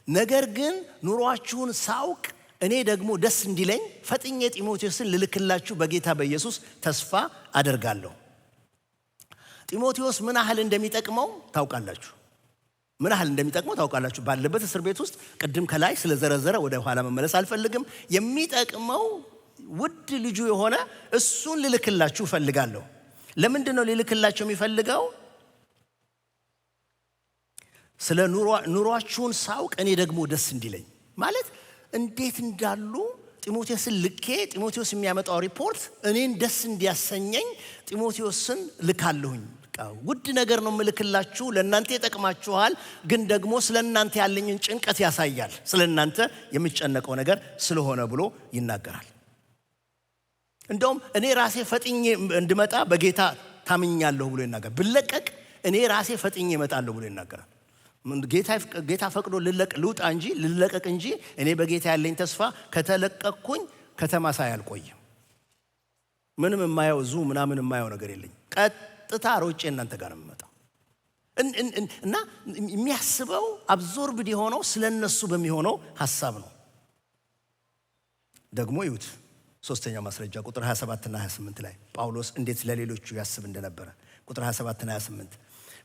ነገር ግን ኑሯችሁን ሳውቅ እኔ ደግሞ ደስ እንዲለኝ ፈጥኜ ጢሞቴዎስን ልልክላችሁ በጌታ በኢየሱስ ተስፋ አደርጋለሁ። ጢሞቴዎስ ምን ያህል እንደሚጠቅመው ታውቃላችሁ። ባለበት እስር ቤት ውስጥ ቅድም ከላይ ስለዘረዘረ ወደ ኋላ መመለስ አልፈልግም። የሚጠቅመው ውድ ልጁ የሆነ እሱን ልልክላችሁ እፈልጋለሁ። ለምንድን ነው ልልክላችሁ የሚፈልገው? ስለ ኑሯችሁን ሳውቅ እኔ ደግሞ ደስ እንዲለኝ ማለት እንዴት እንዳሉ ጢሞቴዎስን ልኬ ጢሞቴዎስ የሚያመጣው ሪፖርት እኔን ደስ እንዲያሰኘኝ ጢሞቴዎስን ልካለሁኝ። ውድ ነገር ነው ምልክላችሁ፣ ለእናንተ ይጠቅማችኋል፣ ግን ደግሞ ስለእናንተ ያለኝን ጭንቀት ያሳያል። ስለእናንተ የሚጨነቀው ነገር ስለሆነ ብሎ ይናገራል። እንደውም እኔ ራሴ ፈጥኜ እንድመጣ በጌታ ታምኛለሁ ብሎ ይናገራል። ብለቀቅ እኔ ራሴ ፈጥኜ እመጣለሁ ብሎ ይናገራል። ጌታ ፈቅዶ ልውጣ እንጂ ልለቀቅ እንጂ እኔ በጌታ ያለኝ ተስፋ ከተለቀቅኩኝ ከተማ ሳይ አልቆይም። ምንም የማየው ምናምን የማየው ነገር የለኝ። ቀጥታ ሮጬ እናንተ ጋር ነው የምመጣው። እና የሚያስበው አብዞርብድ የሆነው ስለነሱ በሚሆነው ሐሳብ ነው። ደግሞ ይሁት ሶስተኛው ማስረጃ ቁጥር 27 እና 28 ላይ ጳውሎስ እንዴት ለሌሎቹ ያስብ እንደነበረ ቁጥር 27 እና 28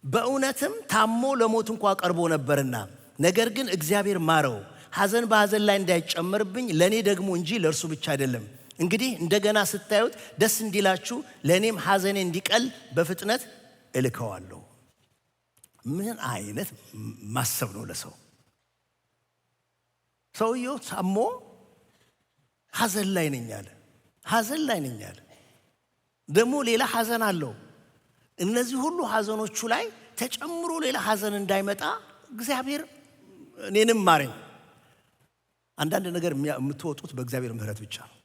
በእውነትም ታሞ ለሞት እንኳን ቀርቦ ነበርና ነገር ግን እግዚአብሔር ማረው፣ ሐዘን በሐዘን ላይ እንዳይጨመርብኝ ለኔ ደግሞ እንጂ ለእርሱ ብቻ አይደለም። እንግዲህ እንደገና ስታዩት ደስ እንዲላችሁ ለኔም ሐዘኔ እንዲቀል በፍጥነት እልከዋለሁ። ምን አይነት ማሰብ ነው ለሰው! ሰውየው ታሞ ሐዘን ላይ ነኝ አለ። ደግሞ ሌላ ሐዘን አለው። እነዚህ ሁሉ ሐዘኖቹ ላይ ተጨምሮ ሌላ ሐዘን እንዳይመጣ እግዚአብሔር እኔንም ማረኝ። አንዳንድ ነገር የምትወጡት በእግዚአብሔር ምሕረት ብቻ ነው።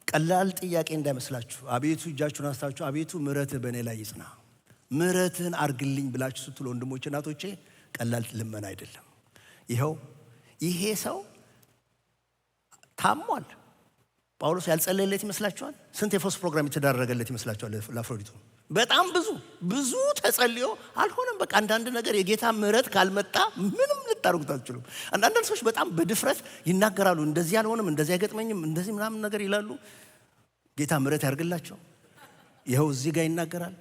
ቀላል ጥያቄ እንዳይመስላችሁ። አቤቱ እጃችሁን አንስታችሁ አቤቱ ምሕረትህ በእኔ ላይ ይጽና፣ ምሕረትህን አርግልኝ ብላችሁ ስትሉ ወንድሞቼ እናቶቼ፣ ቀላል ልመና አይደለም። ይሄ ሰው ታሟል። ጳውሎስ ያልጸለየለት ይመስላችኋል? ስንት የፈውስ ፕሮግራም የተደረገለት ይመስላችኋል? ለአፍሮዲጡ በጣም ብዙ ተጸልዮ አልሆነም። በቃ አንዳንድ ነገር የጌታ ምሕረት ካልመጣ ምንም ልታደርጉት አትችሉም። አንዳንድ ሰዎች በጣም በድፍረት ይናገራሉ። እንደዚህ አልሆነም፣ እንደዚህ አይገጥመኝም፣ እንደዚህ ምናምን ነገር ይላሉ። ጌታ ምሕረት ያርግላቸው። ይኸው እዚህ ጋር ይናገራል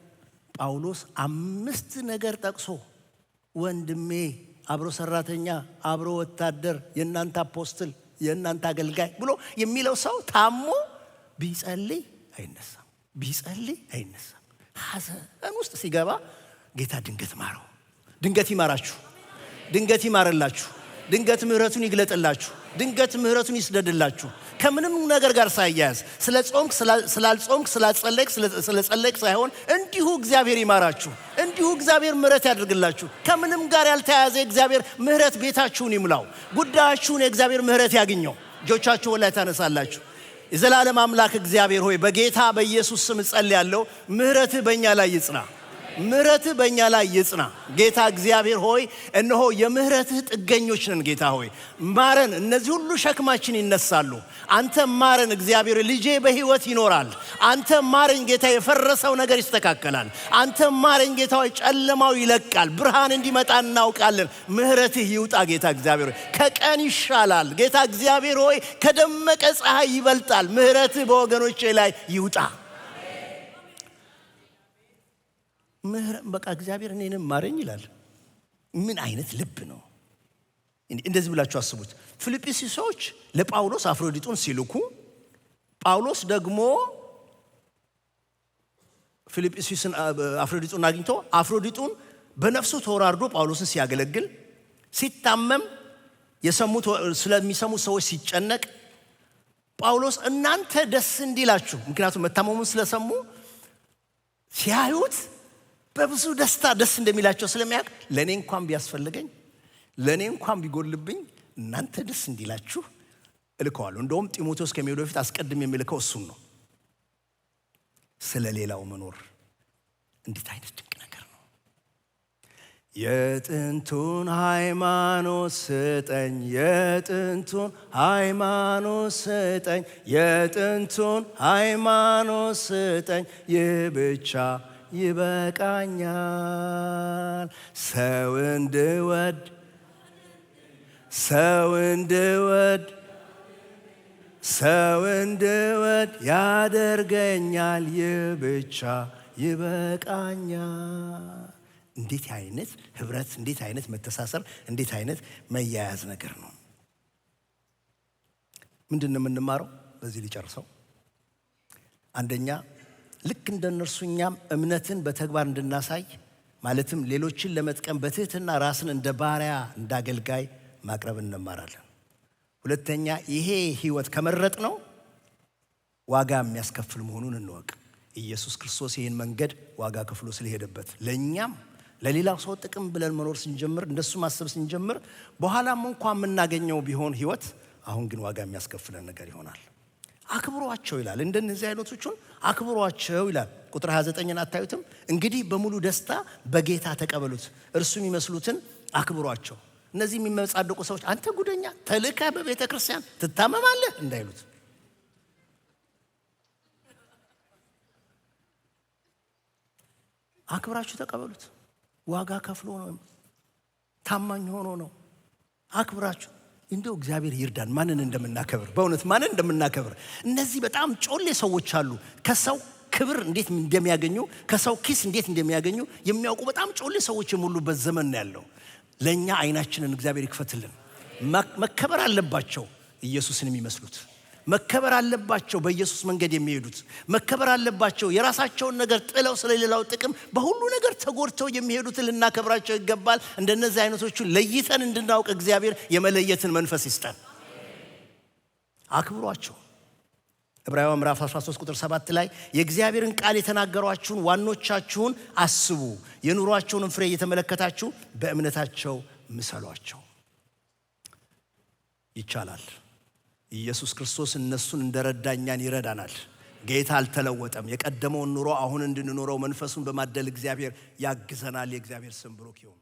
ጳውሎስ 5 ነገር ጠቅሶ ወንድሜ፣ አብሮ ሰራተኛ፣ አብሮ ወታደር፣ የእናንተ አፖስትል፣ የእናንተ አገልጋይ ብሎ የሚለው ሰው ታሞ ቢጸልይ አይነሳም። ሐዘን ውስጥ ሲገባ ጌታ ድንገት ማረው። ድንገት ይማራችሁ፣ ድንገት ይማረላችሁ፣ ድንገት ምሕረቱን ይግለጥላችሁ፣ ድንገት ምሕረቱን ይስደድላችሁ። ከምንም ነገር ጋር ሳያያዝ ስለ ጾምክ ስላልጾምክ ስለጸለይክ ሳይሆን እንዲሁ እግዚአብሔር ይማራችሁ፣ እንዲሁ እግዚአብሔር ምሕረት ያድርግላችሁ። ከምንም ጋር ያልተያያዘ እግዚአብሔር ምሕረት ቤታችሁን ይሙላው። ጉዳያችሁን የእግዚአብሔር ምሕረት ያግኘው። እጆቻችሁን ላይ ታነሳላችሁ። የዘላለም አምላክ እግዚአብሔር ሆይ በጌታ በኢየሱስ ስም ጸልያለሁ። ምሕረትህ በእኛ ላይ ይጽና፣ ምሕረትህ በእኛ ላይ ይጽና። ጌታ እግዚአብሔር ሆይ እነሆ የምሕረትህ ጥገኞች ነን። ጌታ ሆይ ማረን። እነዚህ ሁሉ ሸክማችን ይነሳሉ። አንተ ማረን እግዚአብሔር። ልጄ በሕይወት ይኖራል። አንተ ማረን ጌታ። የፈረሰው ነገር ይስተካከላል። አንተ ማረን ጌታ ሆይ። ጨለማው ይለቃል፣ ብርሃን እንዲመጣ እናውቃለን። ምሕረትህ ይውጣ ጌታ እግዚአብሔር ሆይ። ከቀን ይሻላል ጌታ እግዚአብሔር ሆይ። ከደመቀ ፀሐይ ይበልጣል። ምሕረትህ በወገኖቼ ላይ ይውጣ። በቃ እግዚአብሔር እኔንም ማረኝ ይላል። ምን አይነት ልብ ነው! እንደዚህ ብላችሁ አስቡት። ፊልጵስዩስ ሰዎች ለጳውሎስ አፍሮዲጡን ሲልኩ፣ ጳውሎስ ደግሞ ፊልጵስዩስን አፍሮዲጡን አግኝቶ አፍሮዲጡን በነፍሱ ተወራርዶ ጳውሎስን ሲያገለግል፣ ሲታመም ስለሚሰሙት ሰዎች ሲጨነቅ፣ ጳውሎስ እናንተ ደስ እንዲላችሁ፣ ምክንያቱም መታመሙን ስለሰሙ ሲያዩት በብዙ ደስታ ደስ እንደሚላቸው ስለሚያውቅ ለእኔ እንኳን ቢያስፈልገኝ፣ ለእኔ እንኳን ቢጎልብኝ እናንተ ደስ እንዲላችሁ እልከዋለሁ። እንደውም ጢሞቴዎስ ከሚሄዱ በፊት አስቀድም የሚልከው እሱን ነው። ስለ ሌላው መኖር እንዴት አይነት ድንቅ ነገር ነው! የጥንቱን ሃይማኖት ስጠኝ፣ የጥንቱን ሃይማኖት ስጠኝ፣ የጥንቱን ሃይማኖት ስጠኝ፣ ይህ ብቻ ይበቃኛል። ሰው እንድወድ ሰው እንድወድ ያደርገኛል፣ ይህ ብቻ ይበቃኛል። እንዴት አይነት ህብረት፣ እንዴት አይነት መተሳሰር፣ እንዴት አይነት መያያዝ ነገር ነው። ምንድን ነው የምንማረው? በዚህ ሊጨርሰው አንደኛ ልክ እንደነርሱ እኛም እምነትን በተግባር እንድናሳይ ማለትም ሌሎችን ለመጥቀም በትህትና ራስን እንደ ባሪያ እንደ አገልጋይ ማቅረብ እንማራለን። ሁለተኛ ይሄ ህይወት ከመረጥ ነው ዋጋ የሚያስከፍል መሆኑን እንወቅ። ኢየሱስ ክርስቶስ ይህን መንገድ ዋጋ ከፍሎ ስለሄደበት ለእኛም ለሌላው ሰው ጥቅም ብለን መኖር ስንጀምር፣ እንደሱ ማሰብ ስንጀምር በኋላም እንኳን የምናገኘው ቢሆን ህይወት አሁን ግን ዋጋ የሚያስከፍለን ነገር ይሆናል። አክብሯቸው ይላል። እንደነዚህ አይነቶቹን አክብሯቸው ይላል። ቁጥር 29ን አታዩትም? እንግዲህ በሙሉ ደስታ በጌታ ተቀበሉት፣ እርሱ የሚመስሉትን አክብሯቸው። እነዚህ የሚመጻደቁ ሰዎች አንተ ጉደኛ ተልከ በቤተ ክርስቲያን ትታመማለህ እንዳይሉት አክብራችሁ ተቀበሉት። ዋጋ ከፍሎ ነው፣ ታማኝ ሆኖ ነው። አክብራችሁ እንደው እግዚአብሔር ይርዳን ማንን እንደምናከብር፣ በእውነት ማንን እንደምናከብር። እነዚህ በጣም ጮሌ ሰዎች አሉ። ከሰው ክብር እንዴት እንደሚያገኙ፣ ከሰው ኪስ እንዴት እንደሚያገኙ የሚያውቁ በጣም ጮሌ ሰዎች የሞሉበት ዘመን ነው ያለው። ለእኛ አይናችንን እግዚአብሔር ይክፈትልን። መከበር አለባቸው ኢየሱስን የሚመስሉት፣ መከበር አለባቸው በኢየሱስ መንገድ የሚሄዱት፣ መከበር አለባቸው የራሳቸውን ነገር ጥለው ስለሌላው ጥቅም በሁሉ ነገር ተጎድተው የሚሄዱትን ልናከብራቸው ይገባል። እንደነዚህ አይነቶቹ ለይተን እንድናውቅ እግዚአብሔር የመለየትን መንፈስ ይስጠን። አክብሯቸው። ዕብራውያን ምዕራፍ 13 ቁጥር 7 ላይ የእግዚአብሔርን ቃል የተናገሯችሁን ዋኖቻችሁን አስቡ፣ የኑሯቸውንም ፍሬ እየተመለከታችሁ በእምነታቸው ምሰሏቸው። ይቻላል። ኢየሱስ ክርስቶስ እነሱን እንደረዳ እኛን ይረዳናል። ጌታ አልተለወጠም። የቀደመውን ኑሮ አሁን እንድንኖረው መንፈሱን በማደል እግዚአብሔር ያግዘናል። የእግዚአብሔር ስም ብሩክ ይሁን።